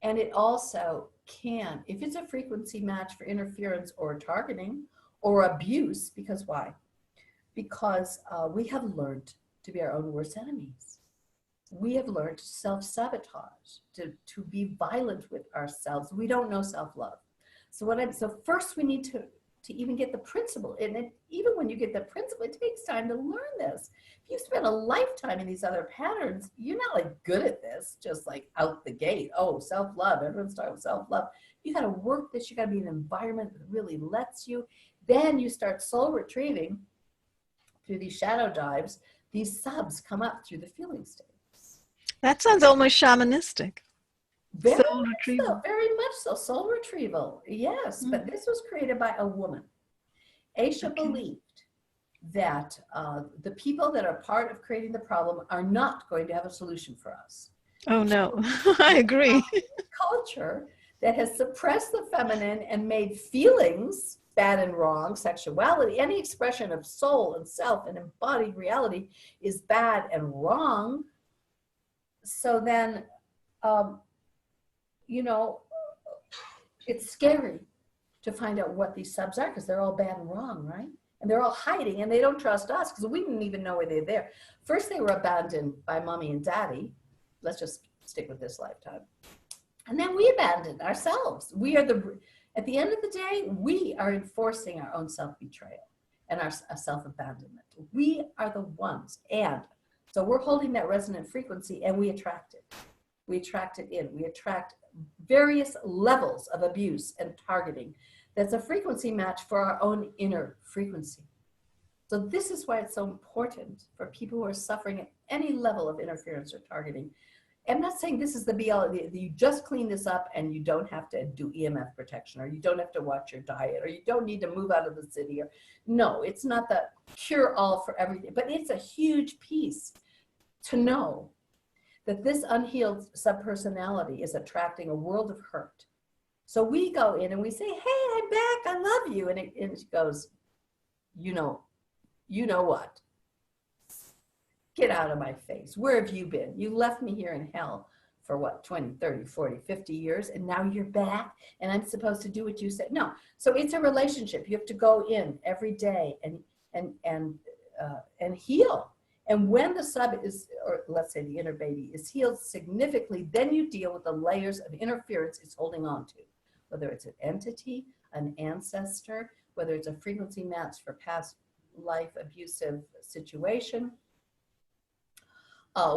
And it also can, if it's a frequency match for interference or targeting or abuse, because why? Because we have learned to be our own worst enemies. We have learned to self-sabotage, to be violent with ourselves. We don't know self-love. So first we need to even get the principle. And even when you get the principle, it takes time to learn this. If you spend a lifetime in these other patterns, you're not like good at this, just like out the gate. Oh, self-love, everyone's talking about self-love. You got to work this. You got to be in an environment that really lets you. Then you start soul retrieving through these shadow dives. These subs come up through the feeling states. That sounds almost shamanistic. Very Soul much retrieval. so, very much so. Soul retrieval, yes. But this was created by a woman. Aisha believed that the people that are part of creating the problem are not going to have a solution for us. Oh, no. I agree. Culture that has suppressed the feminine and made feelings bad and wrong, sexuality, any expression of soul and self and embodied reality is bad and wrong. So then, you know, it's scary to find out what these subs are, because they're all bad and wrong, right? And they're all hiding, and they don't trust us because we didn't even know where they're there. First, they were abandoned by mommy and daddy. Let's just stick with this lifetime. And then we abandoned ourselves. We are at the end of the day, we are enforcing our own self-betrayal and our self-abandonment. We are the ones. And so we're holding that resonant frequency, and we attract it. We attract it in. We attract various levels of abuse and targeting. That's a frequency match for our own inner frequency. So this is why it's so important for people who are suffering at any level of interference or targeting. I'm not saying this is the be-all. You just clean this up and you don't have to do EMF protection, or you don't have to watch your diet, or you don't need to move out of the city. Or no, it's not the cure-all for everything, but it's a huge piece to know that this unhealed subpersonality is attracting a world of hurt. So we go in and we say, hey, I'm back, I love you. And it goes, you know what? Get out of my face. Where have you been? You left me here in hell for what, 20, 30, 40, 50 years, and now you're back and I'm supposed to do what you said. No, so it's a relationship. You have to go in every day and heal. And when the sub is, or let's say the inner baby is healed significantly, then you deal with the layers of interference it's holding on to, whether it's an entity, an ancestor, whether it's a frequency match for past life abusive situation,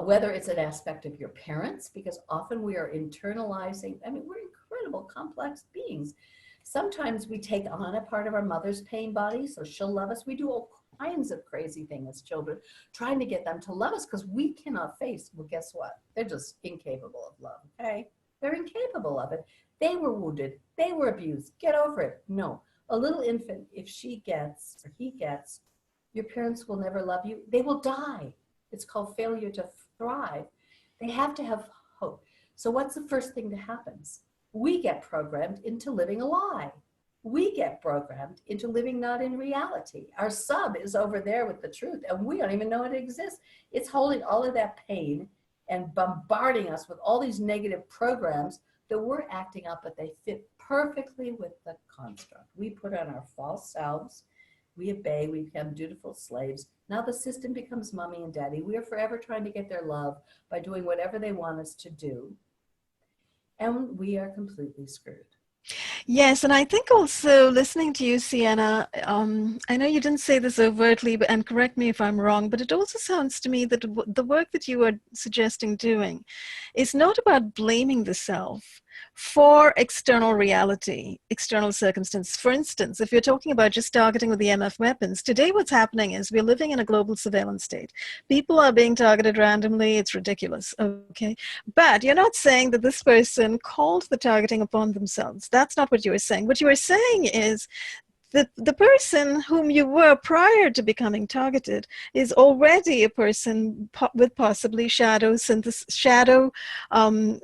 whether it's an aspect of your parents, because often we are internalizing. I mean, we're incredible, complex beings. Sometimes we take on a part of our mother's pain body, so she'll love us. We do all kinds of crazy things as children, trying to get them to love us because we cannot face, well, guess what? They're just incapable of love, okay? They're incapable of it. They were wounded. They were abused. Get over it. No. A little infant, if she gets or he gets, your parents will never love you, they will die. It's called failure to thrive. They have to have hope. So what's the first thing that happens? We get programmed into living a lie. We get programmed into living not in reality. Our sub is over there with the truth, and we don't even know it exists. It's holding all of that pain and bombarding us with all these negative programs that we're acting up, but they fit perfectly with the construct. We put on our false selves. We obey, we become dutiful slaves. Now the system becomes mommy and daddy. We are forever trying to get their love by doing whatever they want us to do. And we are completely screwed. Yes, and I think also listening to you, Sienna, I know you didn't say this overtly, and correct me if I'm wrong, but it also sounds to me that the work that you are suggesting doing is not about blaming the self for external reality, external circumstances. For instance, if you're talking about just targeting with the MF weapons, today what's happening is we're living in a global surveillance state. People are being targeted randomly. It's ridiculous, okay? But you're not saying that this person called the targeting upon themselves. That's not what you were saying. What you were saying is the person whom you were prior to becoming targeted is already a person with possibly shadow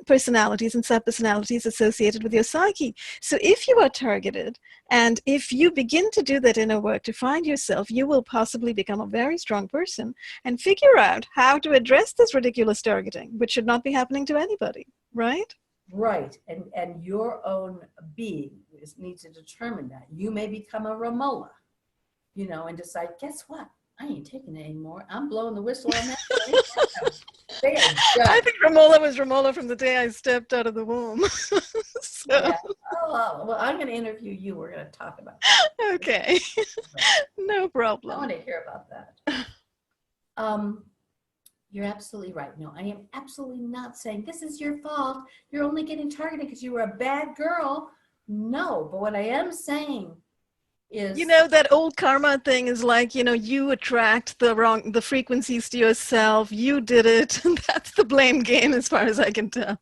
personalities and sub-personalities associated with your psyche. So if you are targeted, and if you begin to do that inner work to find yourself, you will possibly become a very strong person and figure out how to address this ridiculous targeting, which should not be happening to anybody, right? Right, and your own being needs to determine that. You may become a Ramola, you know, and decide, guess what? I ain't taking it anymore. I'm blowing the whistle on that. They are I done. think Ramola was Ramola from the day I stepped out of the womb. So, Yeah. Oh, well, I'm going to interview you. We're going to talk about okay, that. no I problem. want to hear about that. You're absolutely right. No, I am absolutely not saying this is your fault. You're only getting targeted because you were a bad girl. No, but what I am saying You is, know, that old karma thing is like, you know, you attract the frequencies to yourself. You did it. That's the blame game as far as I can tell.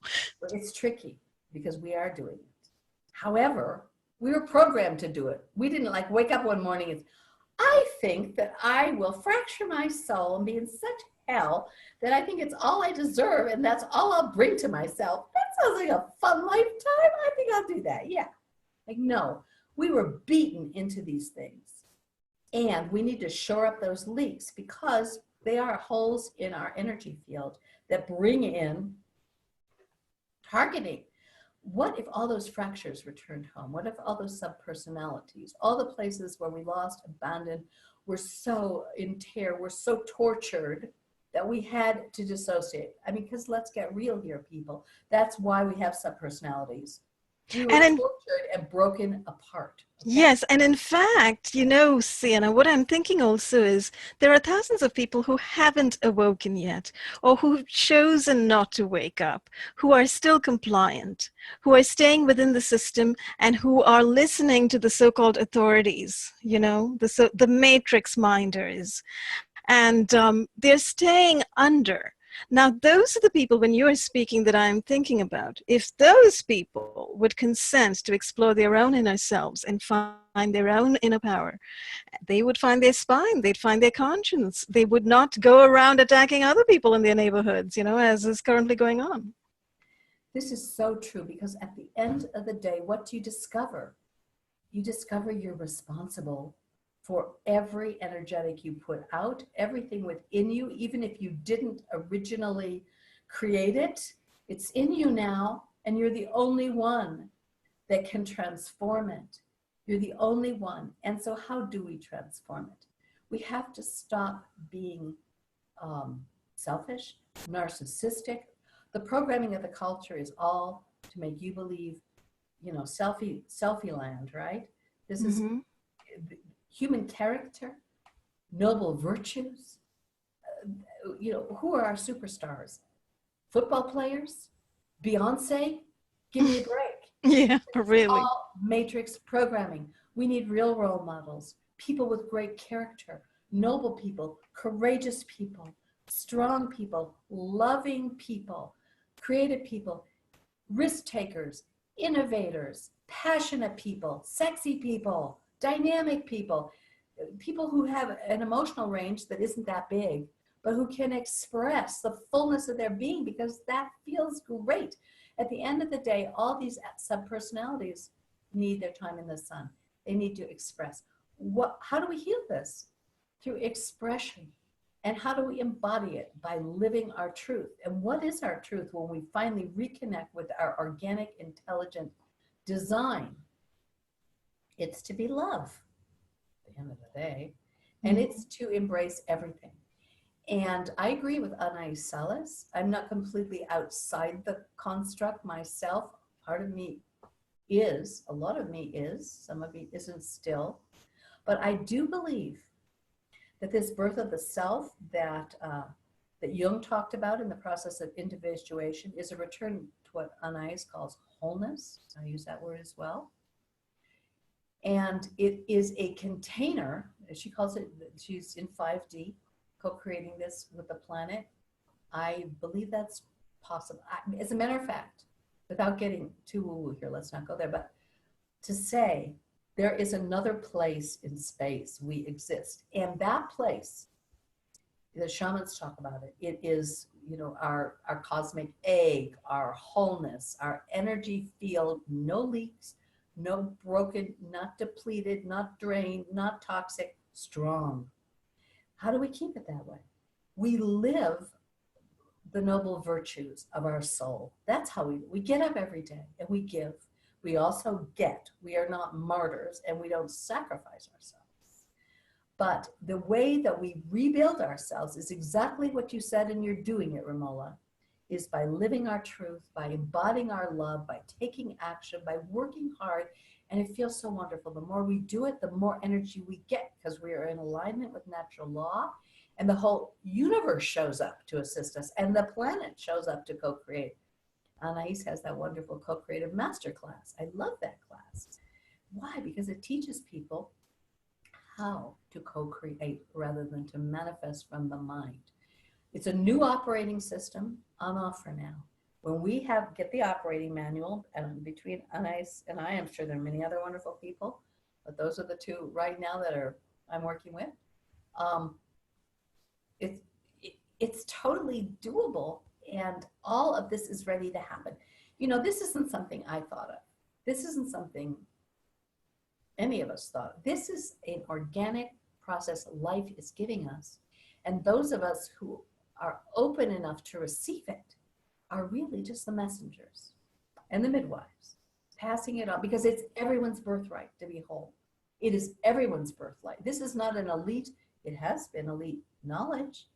it's tricky because we are doing it. However, we were programmed to do it. We didn't like wake up one morning and I think that I will fracture my soul and be in such hell that I think it's all I deserve and that's all I'll bring to myself. That sounds like a fun lifetime. I think I'll do that. Yeah. Like, no, we were beaten into these things. And we need to shore up those leaks because they are holes in our energy field that bring in targeting. What if all those fractures returned home? What if all those subpersonalities, all the places where we lost, abandoned, were so in tear, were so tortured that we had to dissociate? I mean, because let's get real here, people. That's why we have subpersonalities. We were tortured and broken apart. Okay? Yes, and in fact, you know, Sienna, what I'm thinking also is there are thousands of people who haven't awoken yet, or who've chosen not to wake up, who are still compliant, who are staying within the system, and who are listening to the so-called authorities, you know, the matrix minders, and they're staying under. Now, those are the people, when you are speaking, that I'm thinking about. If those people would consent to explore their own inner selves and find their own inner power, they would find their spine, they'd find their conscience. They would not go around attacking other people in their neighborhoods, you know, as is currently going on. This is so true because at the end of the day, what do you discover? You discover you're responsible for every energetic you put out, everything within you, even if you didn't originally create it, it's in you now, and you're the only one that can transform it. You're the only one. And so how do we transform it? We have to stop being selfish, narcissistic. The programming of the culture is all to make you believe, you know, selfie land, right? This is human character, noble virtues. You know, who are our superstars? Football players? Beyonce? Give me a break. Yeah, It's really. all matrix programming. We need real role models, people with great character, noble people, courageous people, strong people, loving people, creative people, risk takers, innovators, passionate people, sexy people, dynamic people, people who have an emotional range that isn't that big, but who can express the fullness of their being because that feels great. At the end of the day, all these subpersonalities need their time in the sun. They need to express. How do we heal this? Through expression. And how do we embody it? By living our truth. And what is our truth when we finally reconnect with our organic, intelligent design? It's to be love at the end of the day. And it's to embrace everything. And I agree with Anais Salas. I'm not completely outside the construct myself. Part of me is, a lot of me is, some of me isn't still. But I do believe that this birth of the self that Jung talked about in the process of individuation is a return to what Anais calls wholeness. I use that word as well. And it is a container, she calls it, she's in 5D, co-creating this with the planet. I believe that's possible. As a matter of fact, without getting too woo-woo here, let's not go there, but to say there is another place in space we exist. And that place, the shamans talk about it, it is, you know, our cosmic egg, our wholeness, our energy field, no leaks, no broken, not depleted, not drained, not toxic, strong. How do we keep it that way? We live the noble virtues of our soul. That's how we get up every day and we give. We also get. We are not martyrs and we don't sacrifice ourselves. But the way that we rebuild ourselves is exactly what you said, and you're doing it, Ramola, is by living our truth, by embodying our love, by taking action, by working hard. And it feels so wonderful. The more we do it, the more energy we get, because we are in alignment with natural law. And the whole universe shows up to assist us, and the planet shows up to co-create. Anais has that wonderful co-creative masterclass. I love that class. Why? Because it teaches people how to co-create rather than to manifest from the mind. It's a new operating system on offer now. When we get the operating manual, and between Anais and I'm sure there are many other wonderful people, but those are the two right now that I'm working with. It's totally doable, and all of this is ready to happen. You know, this isn't something I thought of. This isn't something any of us thought of. This is an organic process life is giving us, and those of us who are open enough to receive it are really just the messengers and the midwives, passing it on, because it's everyone's birthright to be whole. It is everyone's birthright. This is not an elite. It has been elite knowledge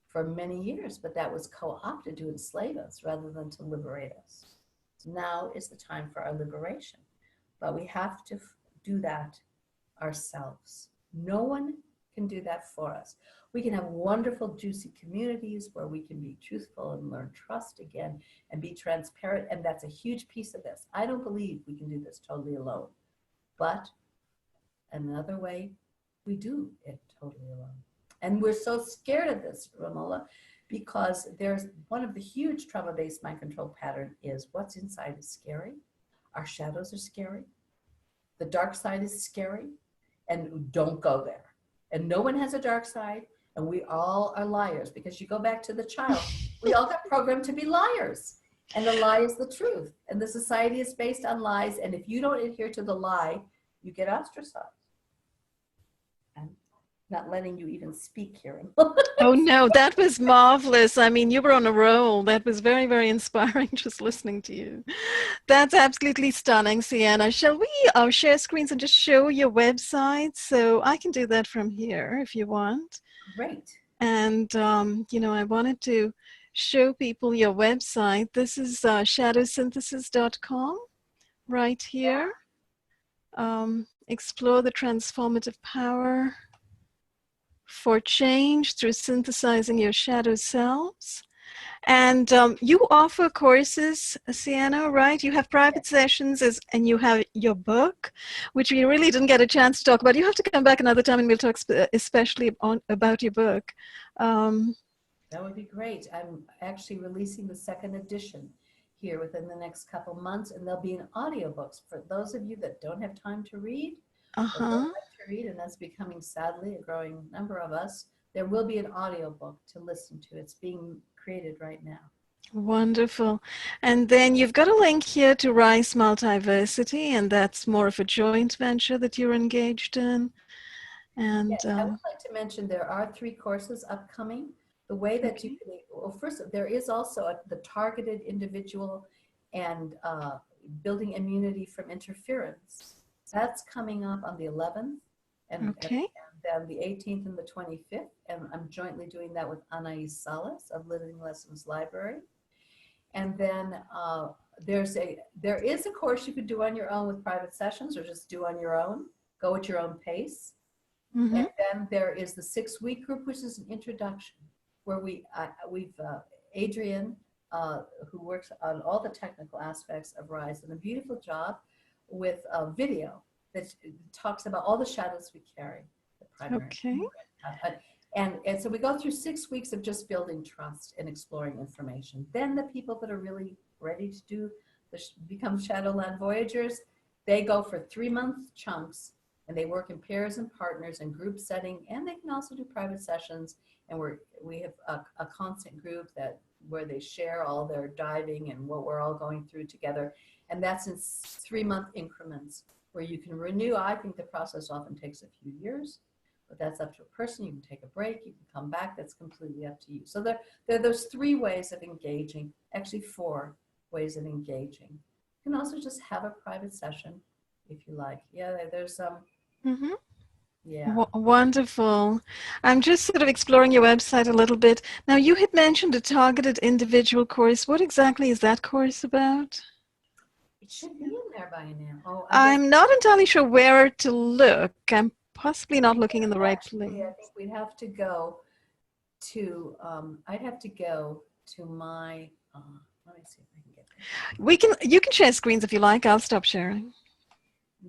for many years, but that was co-opted to enslave us rather than to liberate us. Now is the time for our liberation, but we have to do that ourselves. No one can do that for us. We can have wonderful, juicy communities where we can be truthful and learn trust again and be transparent, and that's a huge piece of this. I don't believe we can do this totally alone, but another way, we do it totally alone. And we're so scared of this, Ramola, because there's one of the huge trauma-based mind control pattern is what's inside is scary. Our shadows are scary. The dark side is scary, and don't go there. And no one has a dark side, and we all are liars, because you go back to the child, we all got programmed to be liars, and the lie is the truth. And the society is based on lies, and if you don't adhere to the lie, you get ostracized. I'm not letting you even speak here. Oh no, that was marvelous. I mean, you were on a roll. That was very, very inspiring just listening to you. That's absolutely stunning, Sienna. Shall we share screens and just show your website? So I can do that from here if you want. Great. And, you know, I wanted to show people your website. This is shadowsynthesis.com right here. Explore the transformative power for change through synthesizing your shadow selves. And you offer courses, Sienna, right? You have private sessions and you have your book, which we really didn't get a chance to talk about. You have to come back another time and we'll talk especially about your book. That would be great. I'm actually releasing the second edition here within the next couple months, and there'll be an audiobooks for those of you that don't have time to read. Read, and that's becoming sadly a growing number of us. There will be an audiobook to listen to. It's being created right now. Wonderful. And then you've got a link here to Rise Multiversity, and that's more of a joint venture that you're engaged in. And yes, I would like to mention there are 3 courses upcoming. The way that you can, well, first, there is also the targeted individual and building immunity from interference. That's coming up on the 11th. And then the 18th and the 25th, and I'm jointly doing that with Anais Salas of Living Lessons Library. And then there is a course you could do on your own with private sessions, or just do on your own, go at your own pace. And then there is the 6-week group, which is an introduction, where Adrienne, who works on all the technical aspects of Rise, done a beautiful job with a video that talks about all the shadows we carry. And so we go through 6 weeks of just building trust and exploring information. Then the people that are really ready to become Shadowland Voyagers, they go for 3-month chunks, and they work in pairs and partners and group setting, and they can also do private sessions. And we have a constant group where they share all their diving and what we're all going through together. And that's in 3-month increments where you can renew. I think the process often takes a few years, but that's up to a person. You can take a break, you can come back, that's completely up to you. So there are those 3 ways of engaging, actually 4 ways of engaging. You can also just have a private session if you like. Yeah, there's some, Mm-hmm. yeah. Wonderful. I'm just sort of exploring your website a little bit. Now, you had mentioned a targeted individual course. What exactly is that course about? It should be in there by now. Oh, I guess, I'm not entirely sure where to look. I'm possibly not looking in the yeah, right actually, I place. think we'd have to go to, I'd have to go to my, let me see if I can get there. You can share screens if you like. I'll stop sharing.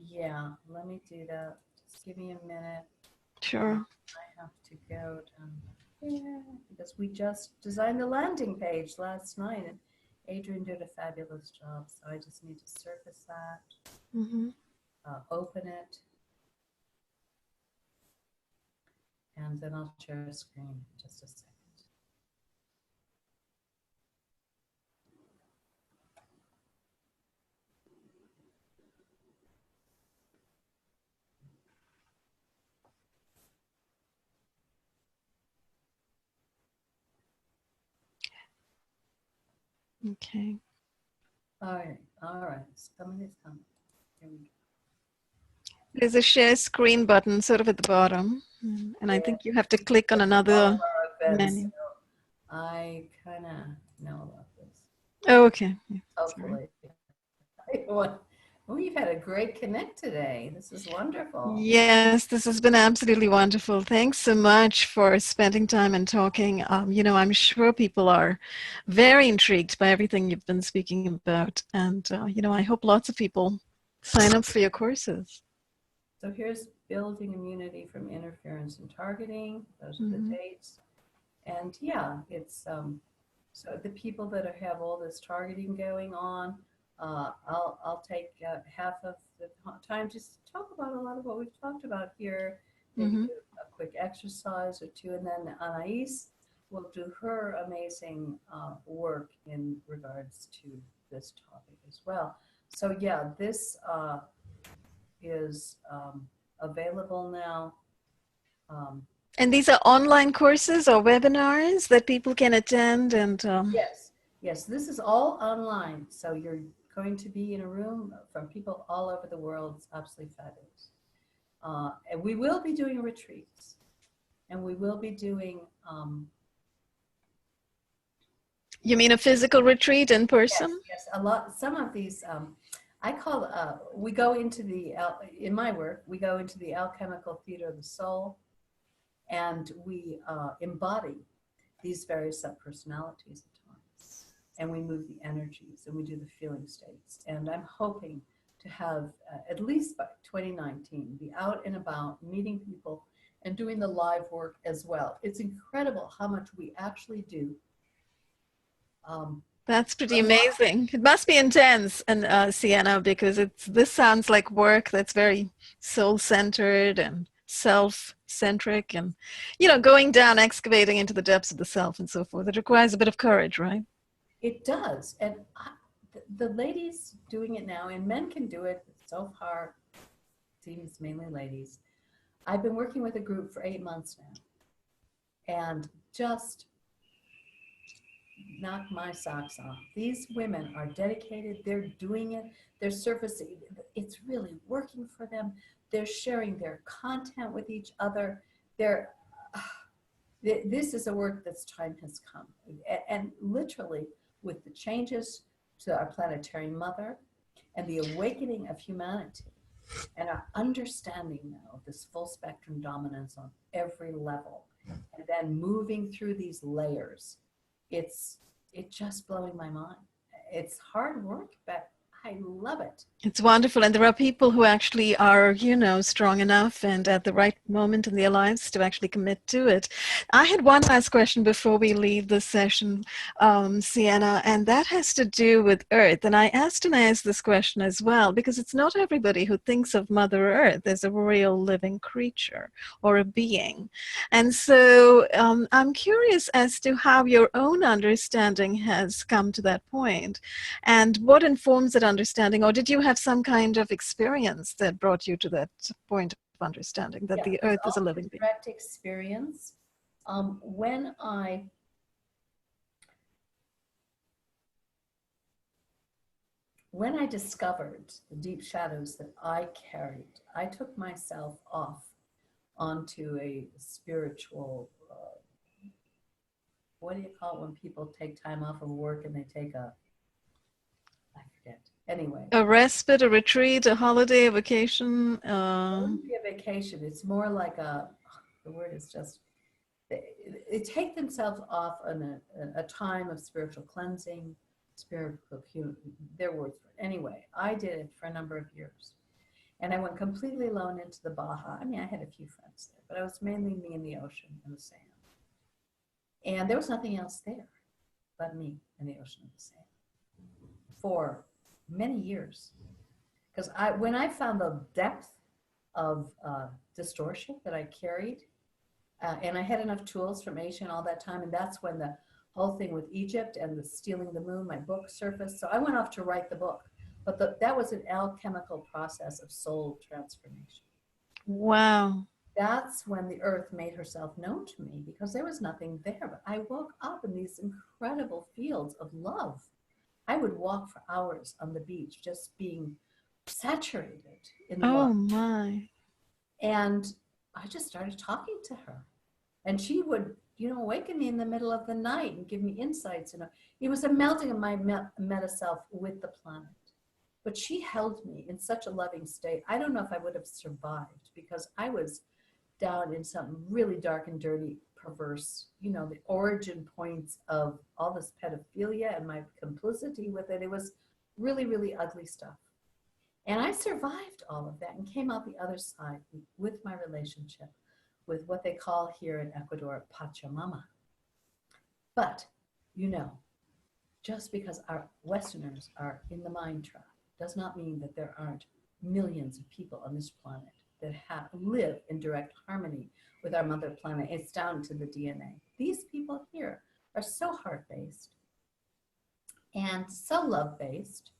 Yeah, let me do that. Just give me a minute. Sure. I have to go down here because we just designed the landing page last night and Adrian did a fabulous job. So I just need to surface that, Mm-hmm. open it, and then I'll share a screen in just a second. Okay. All right. It's coming, it's coming. Here we go. There's a share screen button sort of at the bottom. And I Yeah, think you have to click on all another of our events. menu. I kind of know about this. Oh, okay. Yeah, sorry. Hopefully. Well, we've had a great connect today. This is wonderful. Yes, this has been absolutely wonderful. Thanks so much for spending time and talking. I'm sure people are very intrigued by everything you've been speaking about. And, I hope lots of people sign up for your courses. So here's building immunity from interference and targeting. Those are the Mm-hmm. dates. And yeah, it's so the people that have all this targeting going on, I'll take half of the time just to talk about a lot of what we've talked about here. Maybe Mm-hmm. do a quick exercise or 2, and then Anais will do her amazing work in regards to this topic as well. So yeah, this is available now. Um, And these are online courses or webinars that people can attend and yes, yes, this is all online. So you're going to be in a room from people all over the world. It's absolutely fabulous. And we will be doing retreats, and we will be doing, you mean a physical retreat in yes, person? yes, a lot, some of these, I call, we go into the, in my work, we go into the alchemical theater of the soul, and we embody these various subpersonalities at times. And we move the energies and we do the feeling states. And I'm hoping to have, at least by 2019, be out and about meeting people and doing the live work as well. It's incredible how much we actually do. That's pretty amazing. It must be intense, and Sienna, because this sounds like work that's very soul-centered and self-centric, and going down, excavating into the depths of the self, and so forth. It requires a bit of courage, right? It does. And the ladies doing it now, and men can do it so far, it seems mainly ladies. I've been working with a group for 8 months now, and just knock my socks off. These women are dedicated. They're doing it. They're surfacing. It's really working for them. They're sharing their content with each other. This is a work that's time has come. And literally, with the changes to our planetary mother and the awakening of humanity and our understanding now of this full spectrum dominance on every level, and then moving through these layers, it's just blowing my mind. It's hard work, but I love it. It's wonderful. And there are people who actually are, strong enough and at the right moment in their lives to actually commit to it. I had one last question before we leave this session, Sienna, and that has to do with Earth. And I asked Anais this question as well, because it's not everybody who thinks of Mother Earth as a real living creature or a being. And so I'm curious as to how your own understanding has come to that point, and what informs that understanding, or did you have some kind of experience that brought you to that point of understanding that Yeah, the it's earth is a all living a being. direct experience. When I discovered the deep shadows that I carried, I took myself off onto a spiritual, what do you call it when people take time off of work and they take a, I forget. Anyway. A respite, a retreat, a holiday, a vacation. It wouldn't be a vacation. It's more like the word is just, they take themselves off on a time of spiritual cleansing, spiritual, their words. Anyway, I did it for a number of years. And I went completely alone into the Baja. I mean, I had a few friends there, but I was mainly me in the ocean and the sand. And there was nothing else there but me and the ocean and the sand for many years. Because when I found the depth of distortion that I carried, and I had enough tools from Asia and all that time, and that's when the whole thing with Egypt and the stealing the moon, my book surfaced. So I went off to write the book. But that was an alchemical process of soul transformation. Wow. That's when the earth made herself known to me, because there was nothing there. But I woke up in these incredible fields of love. I would walk for hours on the beach, just being saturated in Oh love. my. And I just started talking to her. And she would, awaken me in the middle of the night and give me insights. And it was a melting of my meta self with the planet. But she held me in such a loving state. I don't know if I would have survived, because I was down in something really dark and dirty, perverse, the origin points of all this pedophilia and my complicity with it. It was really, really ugly stuff. And I survived all of that and came out the other side with my relationship with what they call here in Ecuador, Pachamama. But, just because our Westerners are in the mind trap does not mean that there aren't millions of people on this planet that live in direct harmony with our mother planet. It's down to the DNA. These people here are so heart-based and so love-based.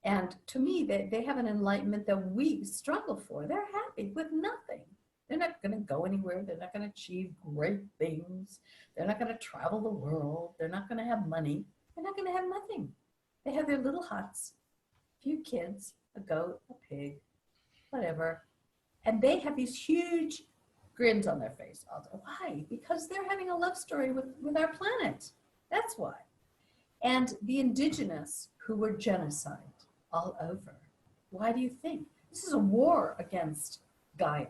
And to me, they have an enlightenment that we struggle for. They're happy with nothing. They're not going to go anywhere. They're not going to achieve great things. They're not going to travel the world. They're not going to have money. They're not going to have nothing. They have their little huts, a few kids, a goat, a pig, whatever. And they have these huge grins on their face all day. Why? Because they're having a love story with our planet. That's why. And the indigenous who were genocide all over. Why do you think? This is a war against Gaia.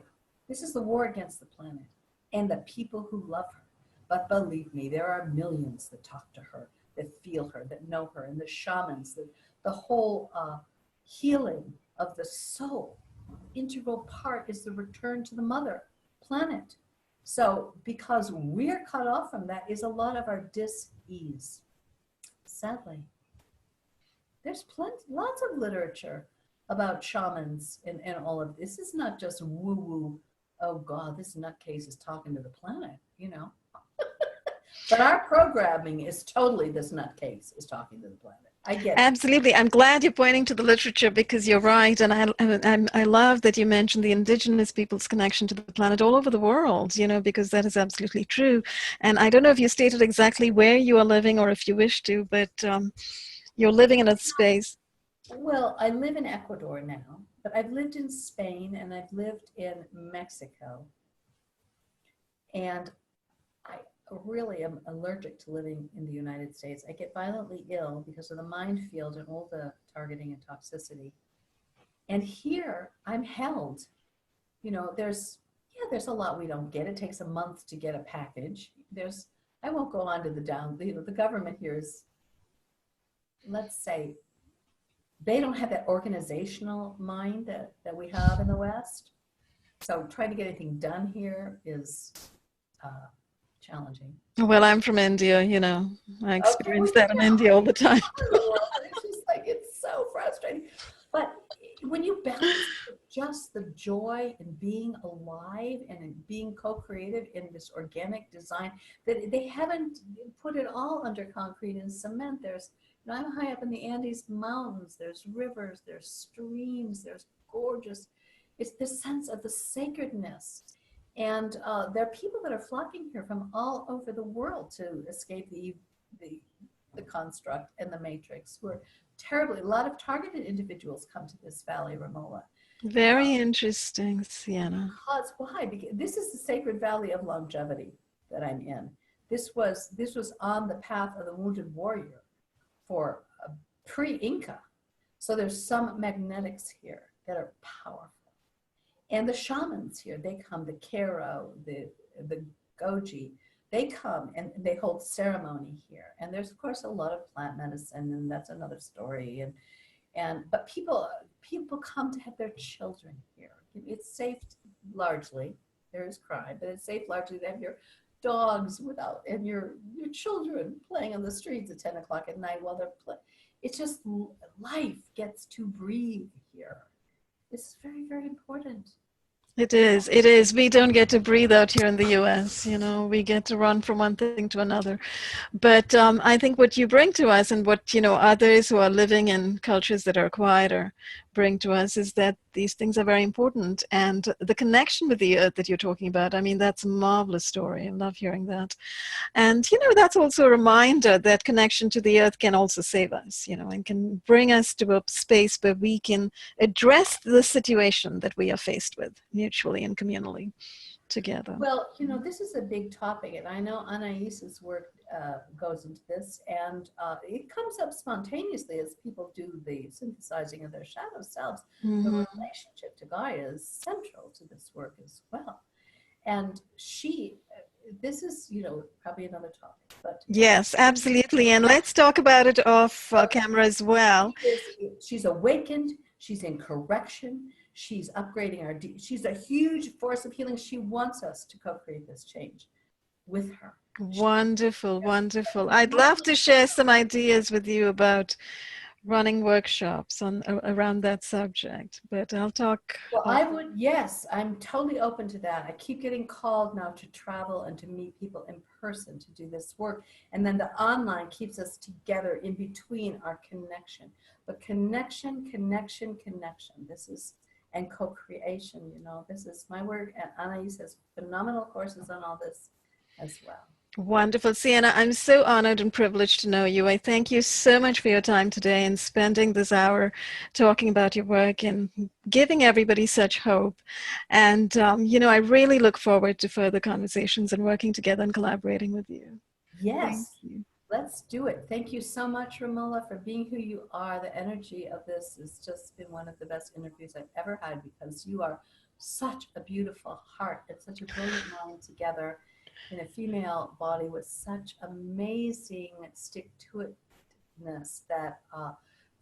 This is the war against the planet and the people who love her. But believe me, there are millions that talk to her, that feel her, that know her, and the shamans, the whole healing of the soul. Integral part is the return to the mother planet. So because we're cut off from that is a lot of our dis-ease. Sadly, there's lots of literature about shamans and all of this. This is not just woo-woo, oh God, this nutcase is talking to the planet, But our programming is totally this nutcase is talking to the planet. I get it. Absolutely. I'm glad you're pointing to the literature, because you're right. And I love that you mentioned the indigenous people's connection to the planet all over the world, because that is absolutely true. And I don't know if you stated exactly where you are living or if you wish to, but you're living in a space. Well, I live in Ecuador now, but I've lived in Spain and I've lived in Mexico. And I really am allergic to living in the United States. I get violently ill because of the minefield and all the targeting and toxicity. And here I'm held. There's a lot we don't get. It takes a month to get a package. I won't go on to the government here is, let's say, they don't have that organizational mind that we have in the West. So trying to get anything done here is challenging. Well, I'm from India, I experience Okay, well, that in India all the time. it's just like, it's so frustrating. But when you balance just the joy and being alive and in being co-creative in this organic design, that they haven't put it all under concrete and cement. I'm high up in the Andes Mountains. There's rivers, there's streams, there's gorgeous It's this sense of the sacredness. And there are people that are flocking here from all over the world to escape the construct and the matrix. We're terribly, a lot of targeted individuals come to this valley, Ramola. Very interesting, Sienna. Because why? Because this is the sacred valley of longevity that I'm in. This was on the path of the wounded warrior for pre-Inca. So there's some magnetics here that are powerful. And the shamans here, they come, the Kero, the Goji, they come and they hold ceremony here. And there's of course a lot of plant medicine, and that's another story. But people come to have their children here. It's safe largely. There is crime, but it's safe largely to have your dogs and your children playing on the streets at 10 o'clock at night while they're playing. It's just life gets to breathe here. This is very, very important. It is. It is. We don't get to breathe out here in the US. You know, we get to run from one thing to another. But I think what you bring to us, and what, you know, others who are living in cultures that are quieter bring to us, is that these things are very important. And the connection with the earth that you're talking about, I mean, that's a marvelous story. I love hearing that. And, you know, that's also a reminder that connection to the earth can also save us, you know, and can bring us to a space where we can address the situation that we are faced with mutually and communally together. Well, you know, this is a big topic, and I know Anaïs's work goes into this, and it comes up spontaneously as people do the synthesizing of their shadow selves. The relationship to Gaia is central to this work as well. And this is, you know, probably another topic. But yes, absolutely. And let's talk about it off camera as well. She's awakened. She's in correction. She's upgrading she's a huge force of healing. She wants us to co-create this change with her. Wonderful, wonderful. I'd love to share some ideas with you about running workshops around that subject, but I'll talk. Well, I would, yes, I'm totally open to that. I keep getting called now to travel and to meet people in person to do this work. And then the online keeps us together in between our connection. But connection. This is, and co-creation, you know, this is my work. And Anaïs has phenomenal courses on all this as well. Wonderful. Sienna, I'm so honored and privileged to know you. I thank you so much for your time today and spending this hour talking about your work and giving everybody such hope. And, you know, I really look forward to further conversations and working together and collaborating with you. Yes, let's do it. Thank you so much, Ramola, for being who you are. The energy of this has just been one of the best interviews I've ever had, because you are such a beautiful heart and such a brilliant mind together in a female body with such amazing stick-to-itness that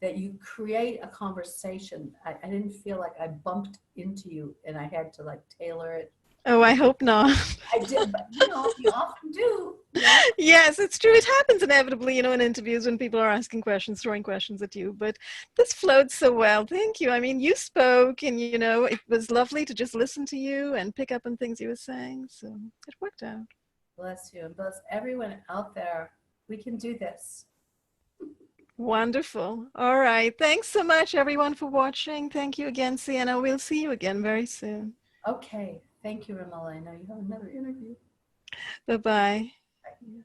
that you create a conversation. I didn't feel like I bumped into you and I had to like tailor it. Oh, I hope not. I did, but you know, you often do. Yeah? Yes, it's true. It happens inevitably, you know, in interviews when people are asking questions, throwing questions at you. But this flowed so well. Thank you. I mean, you spoke, and, you know, it was lovely to just listen to you and pick up on things you were saying. So it worked out. Bless you, and bless everyone out there. We can do this. Wonderful. All right. Thanks so much, everyone, for watching. Thank you again, Sienna. We'll see you again very soon. Okay. Thank you, Ramola. I know you have another interview. Bye-bye. Bye.